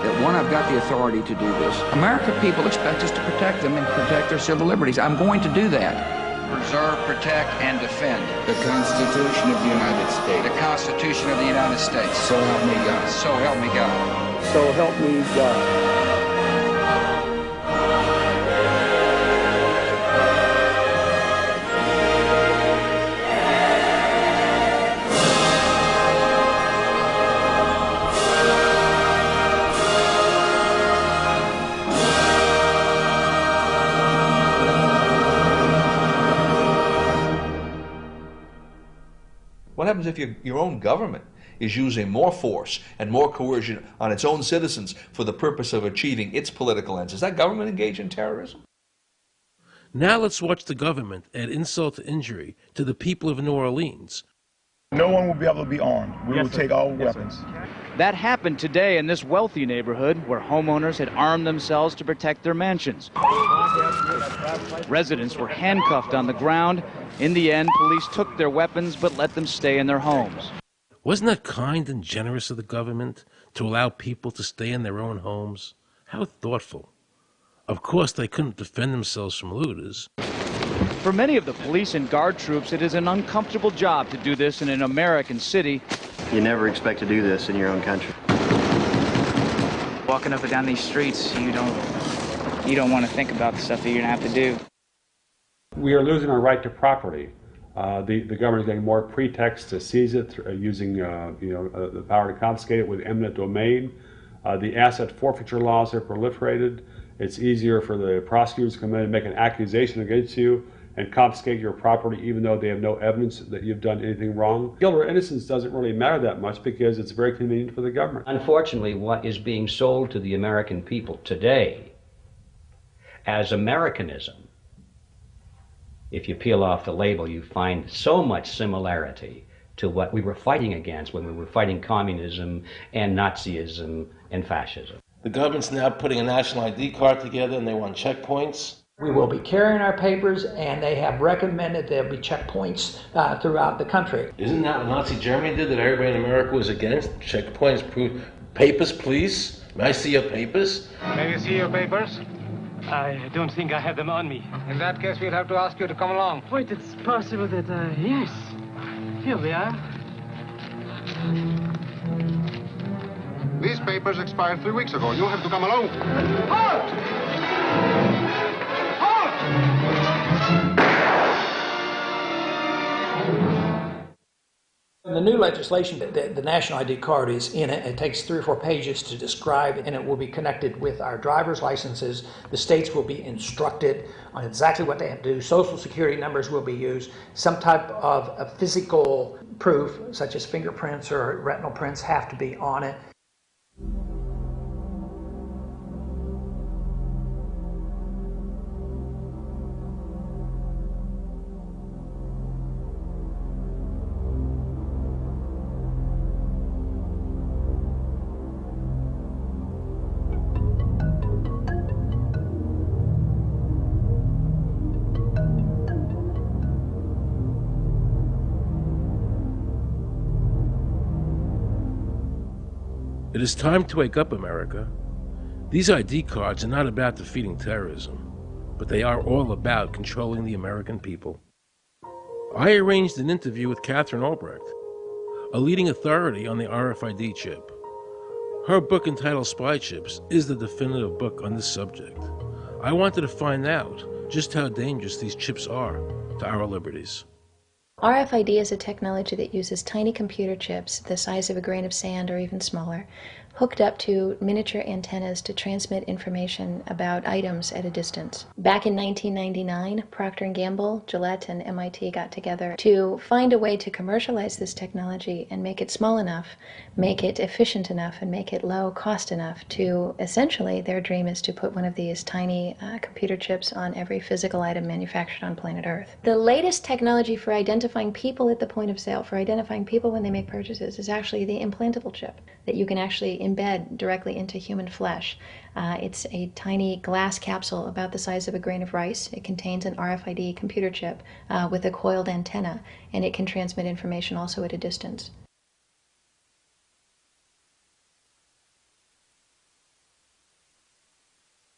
that, one, I've got the authority to do this. American people expect us to protect them and protect their civil liberties. I'm going to do that. Preserve, protect, and defend the Constitution of the United States. The Constitution of the United States. So help me God. So help me God. So help me God. What happens if your own government is using more force and more coercion on its own citizens for the purpose of achieving its political ends? Is that government engaged in terrorism? Now let's watch the government add insult to injury to the people of New Orleans. No one will be able to be armed. We will take all weapons. That happened today in this wealthy neighborhood where homeowners had armed themselves to protect their mansions. Residents were handcuffed on the ground. In the end, police took their weapons but let them stay in their homes. Wasn't that kind and generous of the government to allow people to stay in their own homes? How thoughtful. Of course, they couldn't defend themselves from looters. For many of the police and guard troops, it is an uncomfortable job to do this in an American city. You never expect to do this in your own country. Walking up and down these streets, you don't want to think about the stuff that you're going to have to do. We are losing our right to property. The government is getting more pretexts to seize it, using the power to confiscate it with eminent domain. The asset forfeiture laws have proliferated. It's easier for the prosecutors to come in and make an accusation against you and confiscate your property even though they have no evidence that you've done anything wrong. Guilt or innocence doesn't really matter that much because it's very convenient for the government. Unfortunately, what is being sold to the American people today as Americanism, if you peel off the label, you find so much similarity to what we were fighting against when we were fighting communism and Nazism and fascism. The government's now putting a national ID card together and they want checkpoints. We will be carrying our papers, and they have recommended there'll be checkpoints throughout the country. Isn't that what Nazi Germany did that everybody in America was against? Checkpoints, proof. Papers, please. May I see your papers? May we see your papers? I don't think I have them on me. In that case, we'll have to ask you to come along. Wait, it's possible that, yes. Here we are. These papers expired 3 weeks ago. You'll have to come along. Halt! In the new legislation, the national ID card is in it. It takes 3 or 4 pages to describe, and it will be connected with our driver's licenses. The states will be instructed on exactly what they have to do. Social security numbers will be used. Some type of a physical proof, such as fingerprints or retinal prints, have to be on it. It is time to wake up, America. These ID cards are not about defeating terrorism, but they are all about controlling the American people. I arranged an interview with Catherine Albrecht, a leading authority on the RFID chip. Her book entitled Spy Chips is the definitive book on this subject. I wanted to find out just how dangerous these chips are to our liberties. RFID is a technology that uses tiny computer chips the size of a grain of sand or even smaller, hooked up to miniature antennas to transmit information about items at a distance. Back in 1999, Procter & Gamble, Gillette, and MIT got together to find a way to commercialize this technology and make it small enough, make it efficient enough, and make it low cost enough to, essentially, their dream is to put one of these tiny computer chips on every physical item manufactured on planet Earth. The latest technology for identifying people at the point of sale, for identifying people when they make purchases, is actually the implantable chip that you can actually embed directly into human flesh. It's a tiny glass capsule about the size of a grain of rice. It contains an RFID computer chip with a coiled antenna, and it can transmit information also at a distance.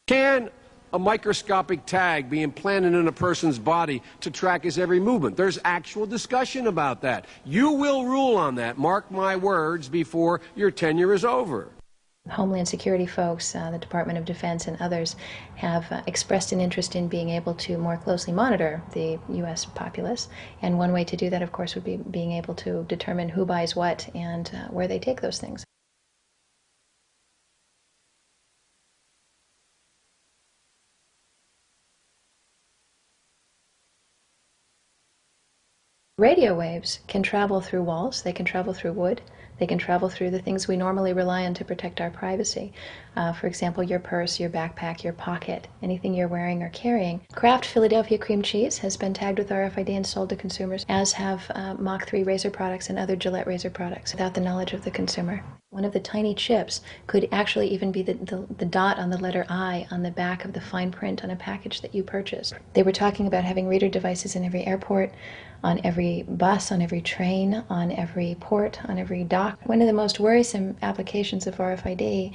Can a microscopic tag be implanted in a person's body to track his every movement? There's actual discussion about that. You will rule on that, mark my words, before your tenure is over. Homeland Security folks, the Department of Defense and others have expressed an interest in being able to more closely monitor the U.S. populace, and one way to do that, of course, would be being able to determine who buys what and where they take those things. Radio waves can travel through walls, they can travel through wood, they can travel through the things we normally rely on to protect our privacy. For example, your purse, your backpack, your pocket, anything you're wearing or carrying. Kraft Philadelphia cream cheese has been tagged with RFID and sold to consumers, as have Mach 3 razor products and other Gillette razor products, without the knowledge of the consumer. One of the tiny chips could actually even be the dot on the letter I on the back of the fine print on a package that you purchased. They were talking about having reader devices in every airport, on every bus, on every train, on every port, on every dock. One of the most worrisome applications of RFID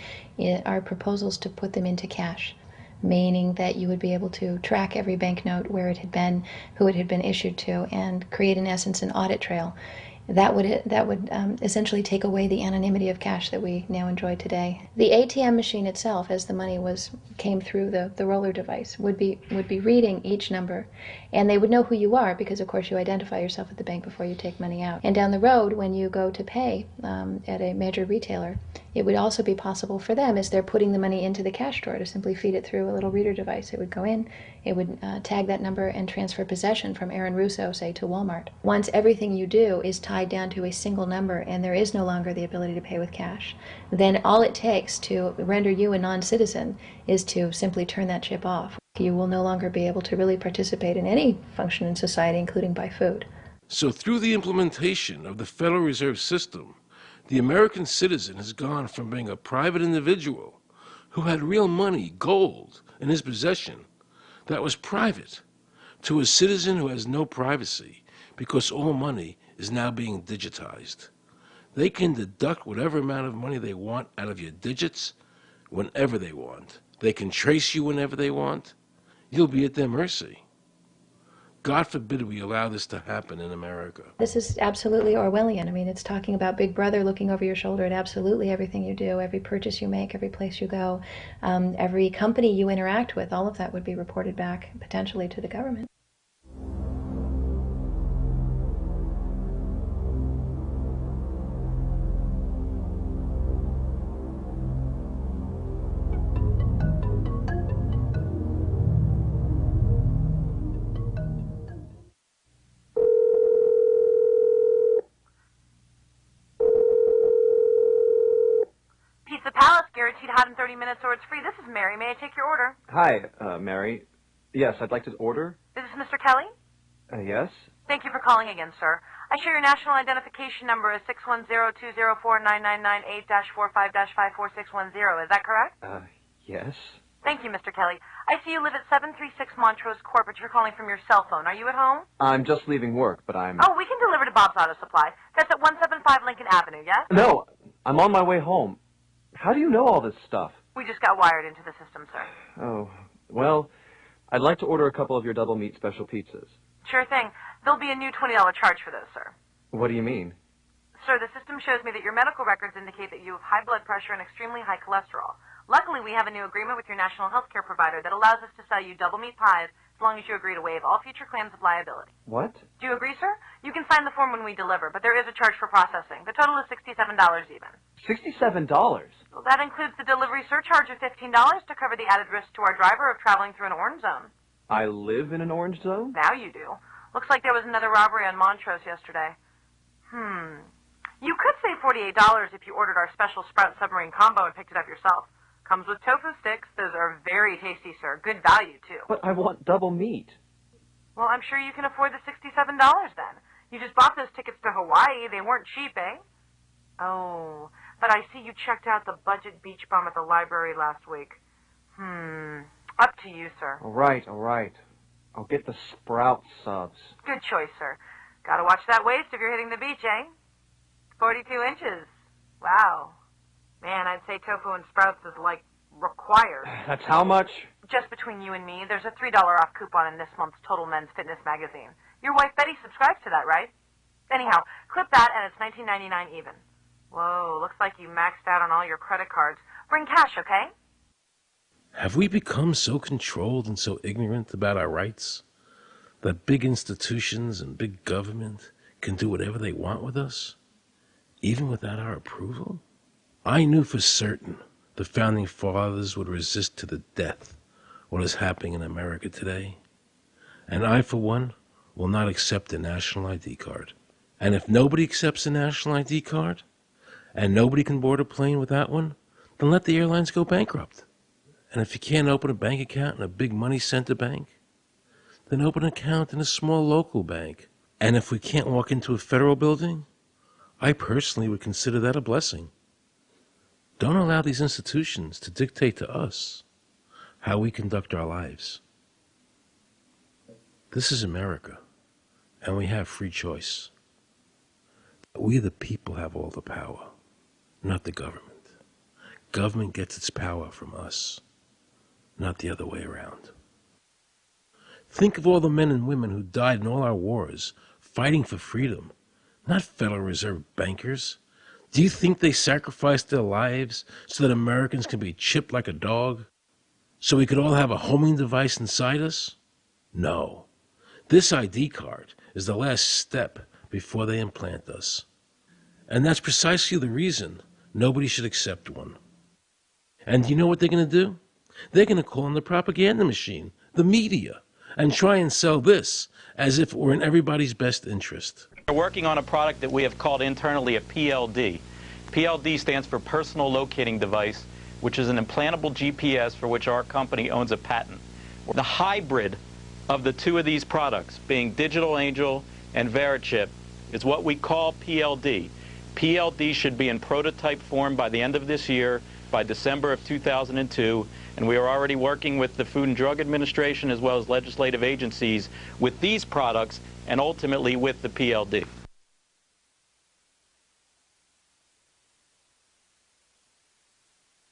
are proposals to put them into cash, meaning that you would be able to track every banknote, where it had been, who it had been issued to, and create, in essence, an audit trail. That would essentially take away the anonymity of cash that we now enjoy today. The ATM machine itself, as the money came through the roller device, would be reading each number, and they would know who you are because, of course, you identify yourself at the bank before you take money out. And down the road, when you go to pay at a major retailer, It would also be possible for them, as they're putting the money into the cash drawer, to simply feed it through a little reader device. It would go in, it would tag that number and transfer possession from Aaron Russo, say, to Walmart. Once everything you do is tied down to a single number and there is no longer the ability to pay with cash, then all it takes to render you a non-citizen is to simply turn that chip off. You will no longer be able to really participate in any function in society, including buy food. So through the implementation of the Federal Reserve System, the American citizen has gone from being a private individual who had real money, gold, in his possession that was private, to a citizen who has no privacy because all money is now being digitized. They can deduct whatever amount of money they want out of your digits whenever they want. They can trace you whenever they want. You'll be at their mercy. God forbid we allow this to happen in America. This is absolutely Orwellian. I mean, it's talking about Big Brother looking over your shoulder at absolutely everything you do, every purchase you make, every place you go, every company you interact with. All of that would be reported back potentially to the government. Guaranteed hot in 30 minutes or it's free. This is Mary. May I take your order? Hi, Mary. Yes, I'd like to order. Is this Mr. Kelly? Yes? Thank you for calling again, sir. I show your national identification number is 610-204-999-8-45-54610. Is that correct? Yes. Thank you, Mr. Kelly. I see you live at 736 Montrose Court, but you're calling from your cell phone. Are you at home? I'm just leaving work, but I'm... Oh, we can deliver to Bob's Auto Supply. That's at 175 Lincoln Avenue, yes? No, I'm on my way home. How do you know all this stuff? We just got wired into the system, sir. Oh, well, I'd like to order a couple of your double meat special pizzas. Sure thing. There'll be a new $20 charge for those, sir. What do you mean? Sir, the system shows me that your medical records indicate that you have high blood pressure and extremely high cholesterol. Luckily, we have a new agreement with your national health care provider that allows us to sell you double meat pies as long as you agree to waive all future claims of liability. What? Do you agree, sir? You can sign the form when we deliver, but there is a charge for processing. The total is $67 even. $67? Well, that includes the delivery surcharge of $15 to cover the added risk to our driver of traveling through an orange zone. I live in an orange zone? Now you do. Looks like there was another robbery on Montrose yesterday. You could save $48 if you ordered our special Sprout Submarine Combo and picked it up yourself. Comes with tofu sticks. Those are very tasty, sir. Good value, too. But I want double meat. Well, I'm sure you can afford the $67 then. You just bought those tickets to Hawaii. They weren't cheap, eh? Oh, but I see you checked out the budget beach bum at the library last week. Up to you, sir. All right. I'll get the Sprout subs. Good choice, sir. Gotta watch that waist if you're hitting the beach, eh? 42 inches. Wow. Man, I'd say tofu and sprouts is, like, required. That's how much? Just between you and me, there's a $3 off coupon in this month's Total Men's Fitness magazine. Your wife Betty subscribes to that, right? Anyhow, clip that and it's $19.99 even. Whoa, looks like you maxed out on all your credit cards. Bring cash, okay? Have we become so controlled and so ignorant about our rights that big institutions and big government can do whatever they want with us, even without our approval? I knew for certain the Founding Fathers would resist to the death what is happening in America today. And I, for one, will not accept a national ID card. And if nobody accepts a national ID card, and nobody can board a plane without one, then let the airlines go bankrupt. And if you can't open a bank account in a big money center bank, then open an account in a small local bank. And if we can't walk into a federal building, I personally would consider that a blessing. Don't allow these institutions to dictate to us how we conduct our lives. This is America, and we have free choice. We the people have all the power, not the government. Government gets its power from us, not the other way around. Think of all the men and women who died in all our wars, fighting for freedom, not Federal Reserve bankers. Do you think they sacrificed their lives so that Americans can be chipped like a dog? So we could all have a homing device inside us? No. This ID card is the last step before they implant us. And that's precisely the reason nobody should accept one. And you know what they're going to do? They're going to call in the propaganda machine, the media, and try and sell this as if it were in everybody's best interest. We're working on a product that we have called internally a PLD. PLD stands for Personal Locating Device, which is an implantable GPS for which our company owns a patent. The hybrid of the two of these products, being Digital Angel and Verichip, is what we call PLD. PLD should be in prototype form by the end of this year, by December of 2002, and we are already working with the Food and Drug Administration as well as legislative agencies with these products and ultimately with the PLD.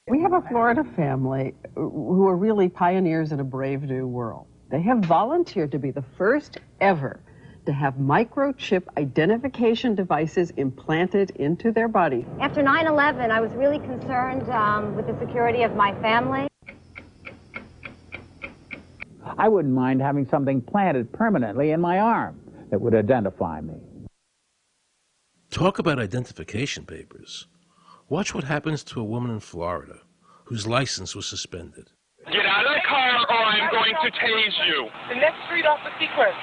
We have a Florida family who are really pioneers in a brave new world. They have volunteered to be the first ever to have microchip identification devices implanted into their body. After 9/11, I was really concerned with the security of my family. I wouldn't mind having something planted permanently in my arm that would identify me. Talk about identification papers. Watch what happens to a woman in Florida whose license was suspended. Get out of the car or I'm going to tase you. The next street off the Sequence.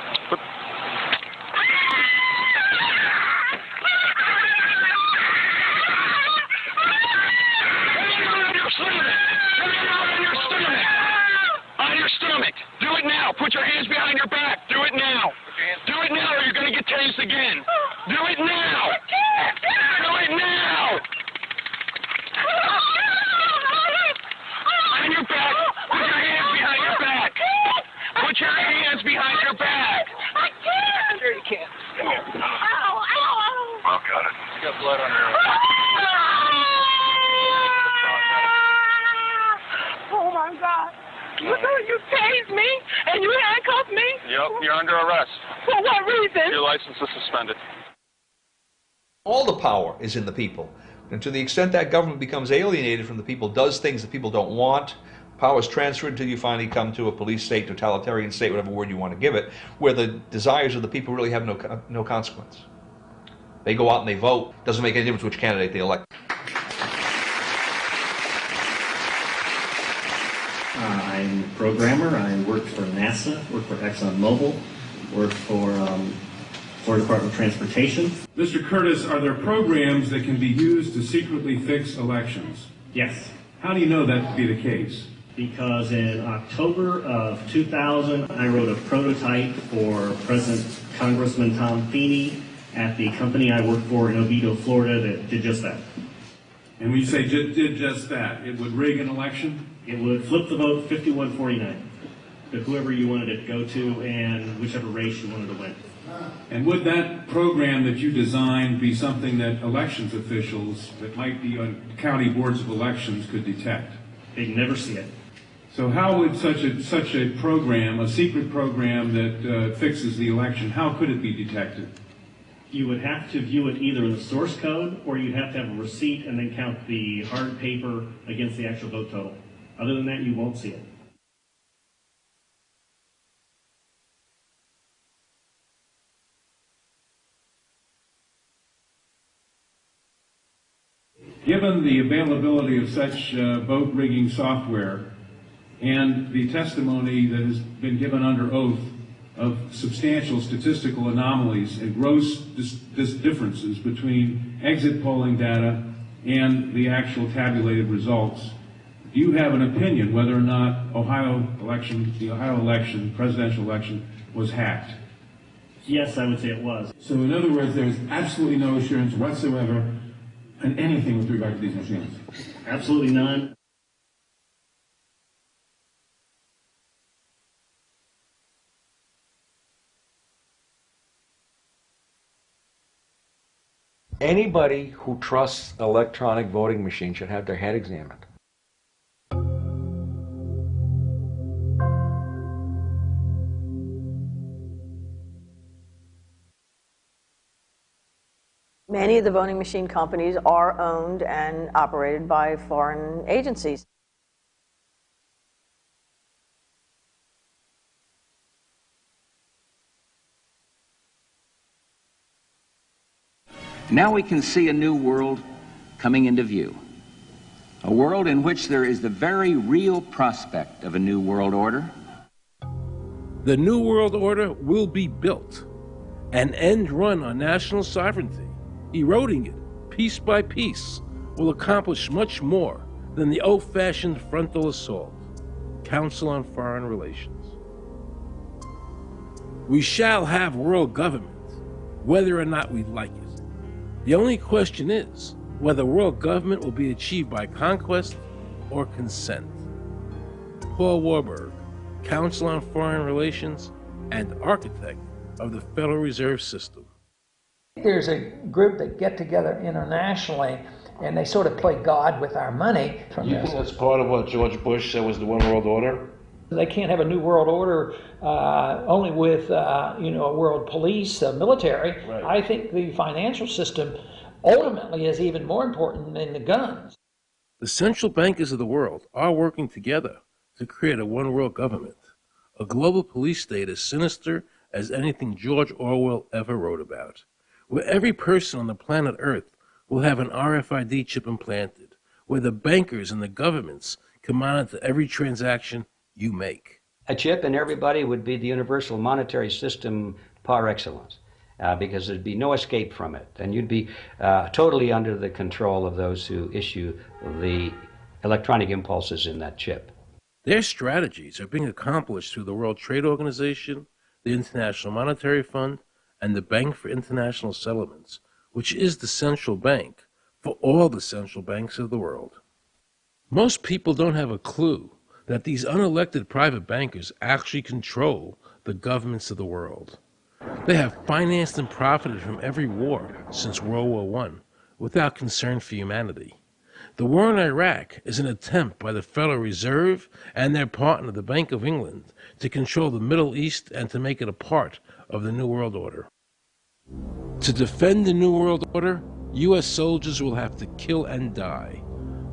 On your stomach. Do it now. Put your hands behind your back. Do it now. Do it now or you're going to get tased again. Do it now. Do it now. On your back. Put your hands behind your back. Put your hands behind your back. I can't. Sure you can. Come here. Ow, ow, ow. Oh, got it. You got blood on your Oh, my God. You tased me and you handcuffed me? Yep, you're under arrest. For what reason? Your license is suspended. All the power is in the people. And to the extent that government becomes alienated from the people, does things that people don't want, power is transferred until you finally come to a police state, totalitarian state, whatever word you want to give it, where the desires of the people really have no consequence. They go out and they vote. Doesn't make any difference which candidate they elect. I'm a programmer. I worked for NASA, worked for ExxonMobil, worked for Florida Department of Transportation. Mr. Curtis, are there programs that can be used to secretly fix elections? Yes. How do you know that to be the case? Because in October of 2000, I wrote a prototype for President Congressman Tom Feeney at the company I worked for in Oviedo, Florida, that did just that. And when you say did just that, it would rig an election? It would flip the vote 51-49 to whoever you wanted it to go to and whichever race you wanted to win. And would that program that you designed be something that elections officials that might be on county boards of elections could detect? They'd never see it. So how would such a program, a secret program that fixes the election, how could it be detected? You would have to view it either in the source code or you'd have to have a receipt and then count the hard paper against the actual vote total. Other than that, you won't see it. Given the availability of such vote rigging software and the testimony that has been given under oath of substantial statistical anomalies and gross differences between exit polling data and the actual tabulated results, do you have an opinion whether or not the Ohio election, presidential election, was hacked? Yes, I would say it was. So in other words, there's absolutely no assurance whatsoever on anything with regard to these machines? Absolutely none. Anybody who trusts electronic voting machines should have their head examined. Many of the voting machine companies are owned and operated by foreign agencies. Now we can see a new world coming into view. A world in which there is the very real prospect of a new world order. The New World Order will be built, an end run on national sovereignty, eroding it piece by piece, will accomplish much more than the old-fashioned frontal assault. Council on Foreign Relations. We shall have world government, whether or not we like it. The only question is whether world government will be achieved by conquest or consent. Paul Warburg, Council on Foreign Relations and architect of the Federal Reserve System. There's a group that get together internationally and they sort of play God with our money. You think that's part of what George Bush said was the one world order? They can't have a new world order only with a world police, military. Right. I think the financial system ultimately is even more important than the guns. The central bankers of the world are working together to create a one world government, a global police state as sinister as anything George Orwell ever wrote about, where every person on the planet Earth will have an RFID chip implanted, where the bankers and the governments can monitor every transaction you make. A chip in everybody would be the universal monetary system par excellence, because there'd be no escape from it, and you'd be totally under the control of those who issue the electronic impulses in that chip. Their strategies are being accomplished through the World Trade Organization, the International Monetary Fund, and the Bank for International Settlements, which is the central bank for all the central banks of the world. Most people don't have a clue that these unelected private bankers actually control the governments of the world. They have financed and profited from every war since World War I without concern for humanity. The war in Iraq is an attempt by the Federal Reserve and their partner, the Bank of England, to control the Middle East and to make it a part of the New World Order. To defend the New World Order, U.S. soldiers will have to kill and die.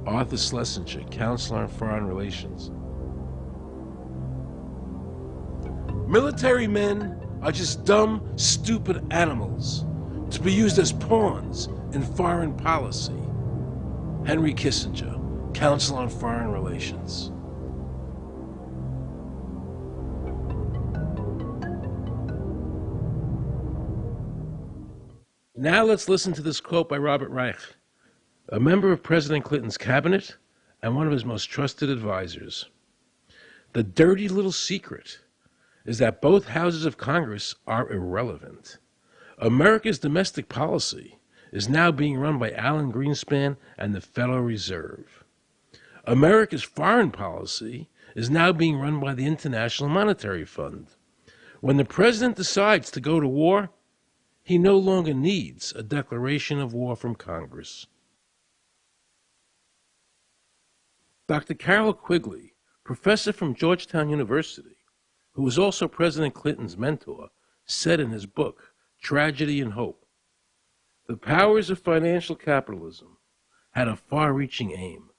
Arthur Schlesinger, Counselor on Foreign Relations. Military men are just dumb, stupid animals to be used as pawns in foreign policy. Henry Kissinger, Council on Foreign Relations. Now let's listen to this quote by Robert Reich, a member of President Clinton's cabinet and one of his most trusted advisors. The dirty little secret is that both houses of Congress are irrelevant. America's domestic policy is now being run by Alan Greenspan and the Federal Reserve. America's foreign policy is now being run by the International Monetary Fund. When the president decides to go to war, he no longer needs a declaration of war from Congress. Dr. Carol Quigley, professor from Georgetown University, who was also President Clinton's mentor, said in his book, Tragedy and Hope, the powers of financial capitalism had a far-reaching aim,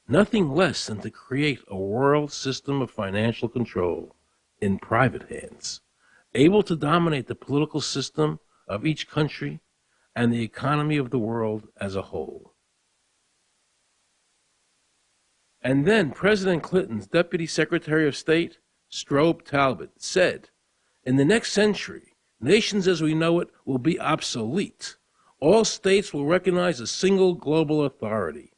nothing less than to create a world system of financial control in private hands, able to dominate the political system of each country and the economy of the world as a whole. And then President Clinton's Deputy Secretary of State, Strobe Talbot, said, in the next century, nations as we know it will be obsolete. All states will recognize a single global authority.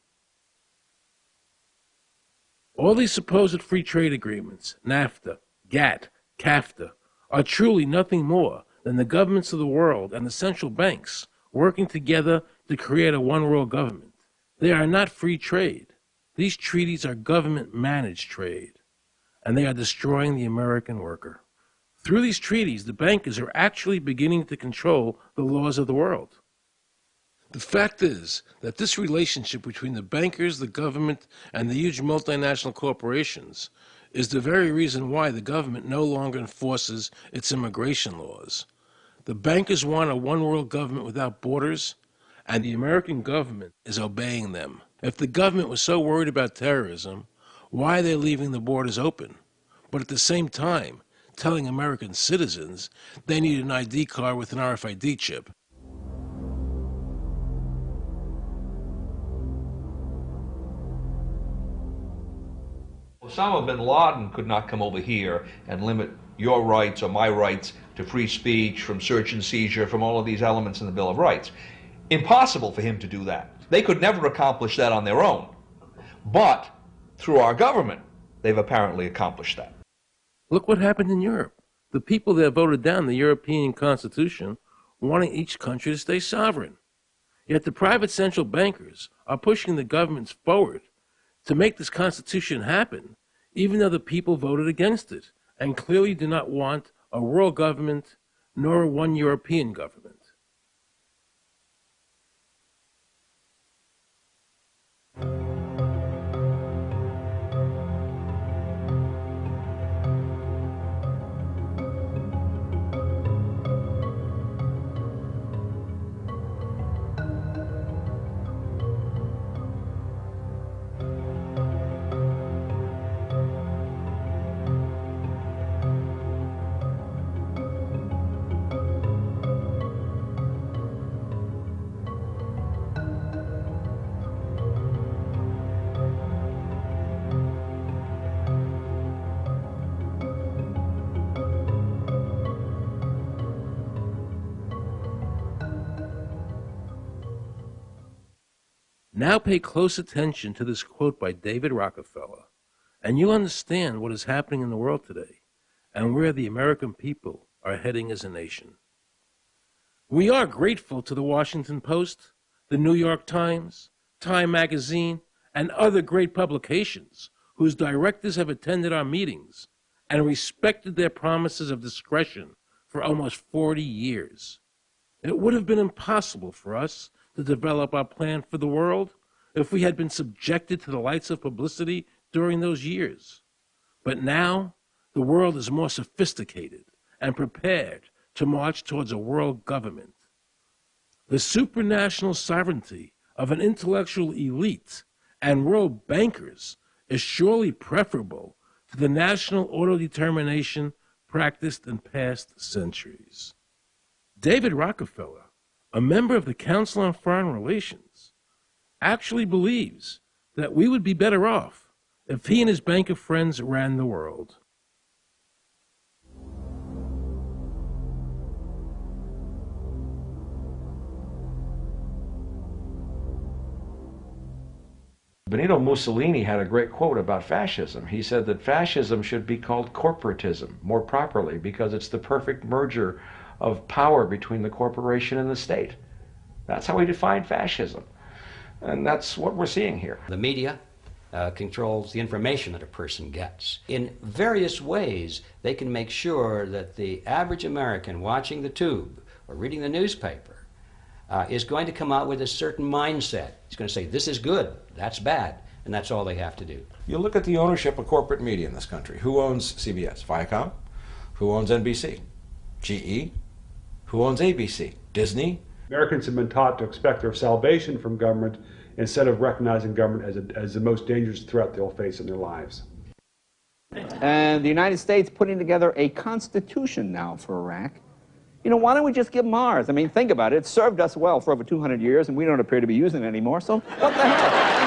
All these supposed free trade agreements, NAFTA, GATT, CAFTA, are truly nothing more than the governments of the world and the central banks working together to create a one-world government. They are not free trade. These treaties are government-managed trade, and they are destroying the American worker. Through these treaties, the bankers are actually beginning to control the laws of the world. The fact is that this relationship between the bankers, the government, and the huge multinational corporations is the very reason why the government no longer enforces its immigration laws. The bankers want a one-world government without borders, and the American government is obeying them. If the government was so worried about terrorism, why are they leaving the borders open? But at the same time, telling American citizens they need an ID card with an RFID chip. Osama bin Laden could not come over here and limit your rights or my rights to free speech, from search and seizure, from all of these elements in the Bill of Rights. Impossible for him to do that. They could never accomplish that on their own. But through our government, they've apparently accomplished that. Look what happened in Europe. The people there voted down the European Constitution, wanting each country to stay sovereign. Yet the private central bankers are pushing the governments forward to make this Constitution happen, even though the people voted against it and clearly do not want a world government nor one European government. Now pay close attention to this quote by David Rockefeller, and you'll understand what is happening in the world today and where the American people are heading as a nation. We are grateful to the Washington Post, the New York Times, Time Magazine, and other great publications whose directors have attended our meetings and respected their promises of discretion for almost 40 years. It would have been impossible for us to develop our plan for the world if we had been subjected to the lights of publicity during those years. But now, the world is more sophisticated and prepared to march towards a world government. The supranational sovereignty of an intellectual elite and world bankers is surely preferable to the national autodetermination practiced in past centuries. David Rockefeller, a member of the Council on Foreign Relations, actually believes that we would be better off if he and his bank of friends ran the world. Benito Mussolini had a great quote about fascism. He said that fascism should be called corporatism more properly because it's the perfect merger of power between the corporation and the state. That's how we define fascism. And that's what we're seeing here. The media controls the information that a person gets. In various ways, they can make sure that the average American watching the tube or reading the newspaper is going to come out with a certain mindset. He's going to say, this is good, that's bad, and that's all they have to do. You look at the ownership of corporate media in this country. Who owns CBS? Viacom? Who owns NBC? GE? Who owns ABC? Disney? Americans have been taught to expect their salvation from government instead of recognizing government as the most dangerous threat they'll face in their lives. And the United States putting together a constitution now for Iraq. You know, why don't we just give them ours? I mean, think about it. It served us well for over 200 years, and we don't appear to be using it anymore, so what the hell?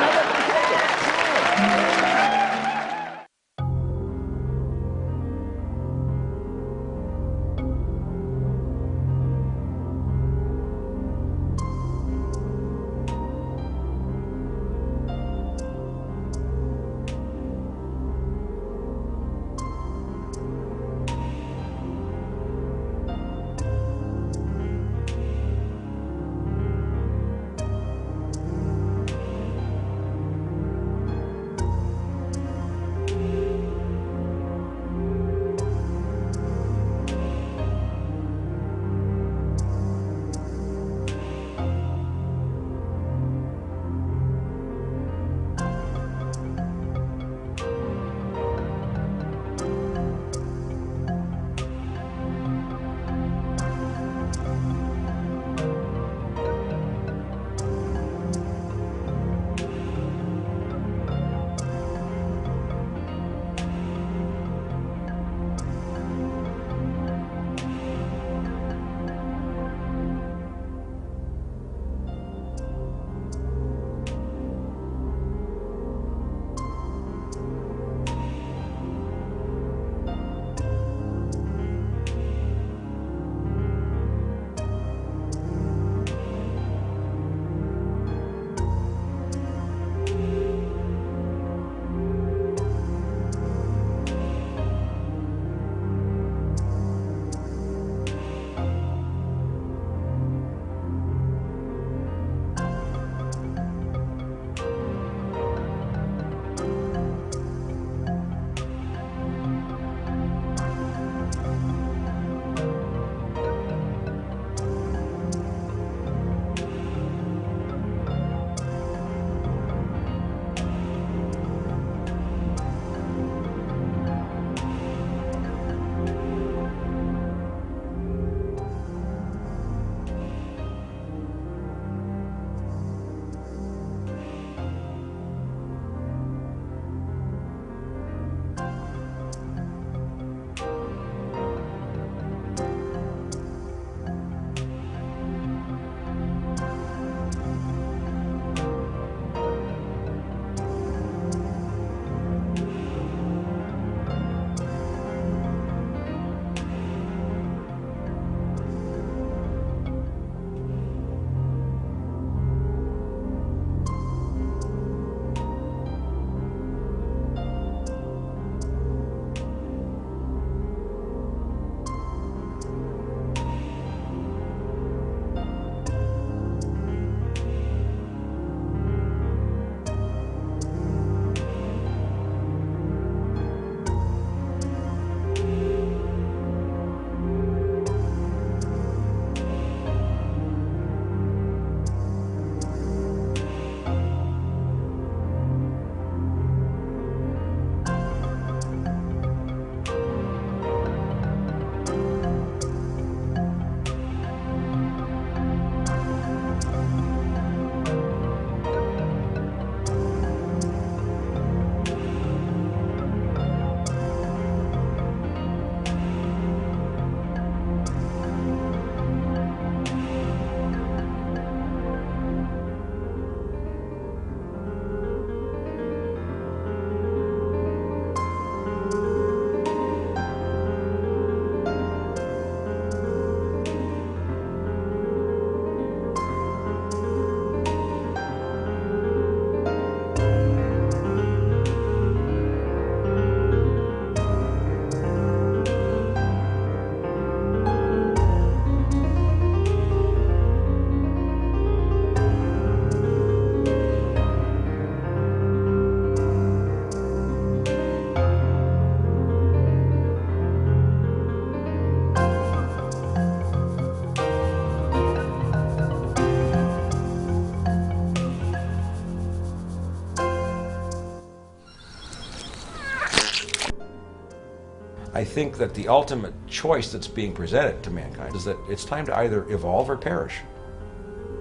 think that the ultimate choice that's being presented to mankind is that it's time to either evolve or perish.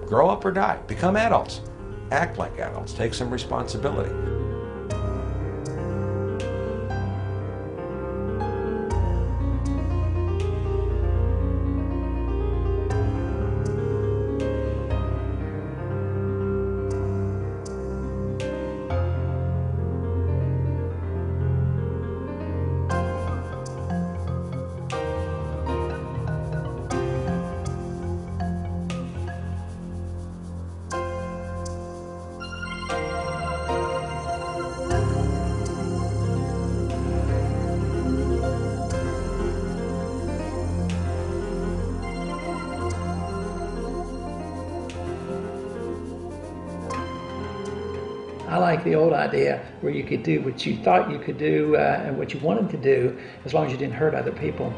Grow up or die. Become adults. Act like adults. Take some responsibility. I like the old idea where you could do what you thought you could do and what you wanted to do as long as you didn't hurt other people.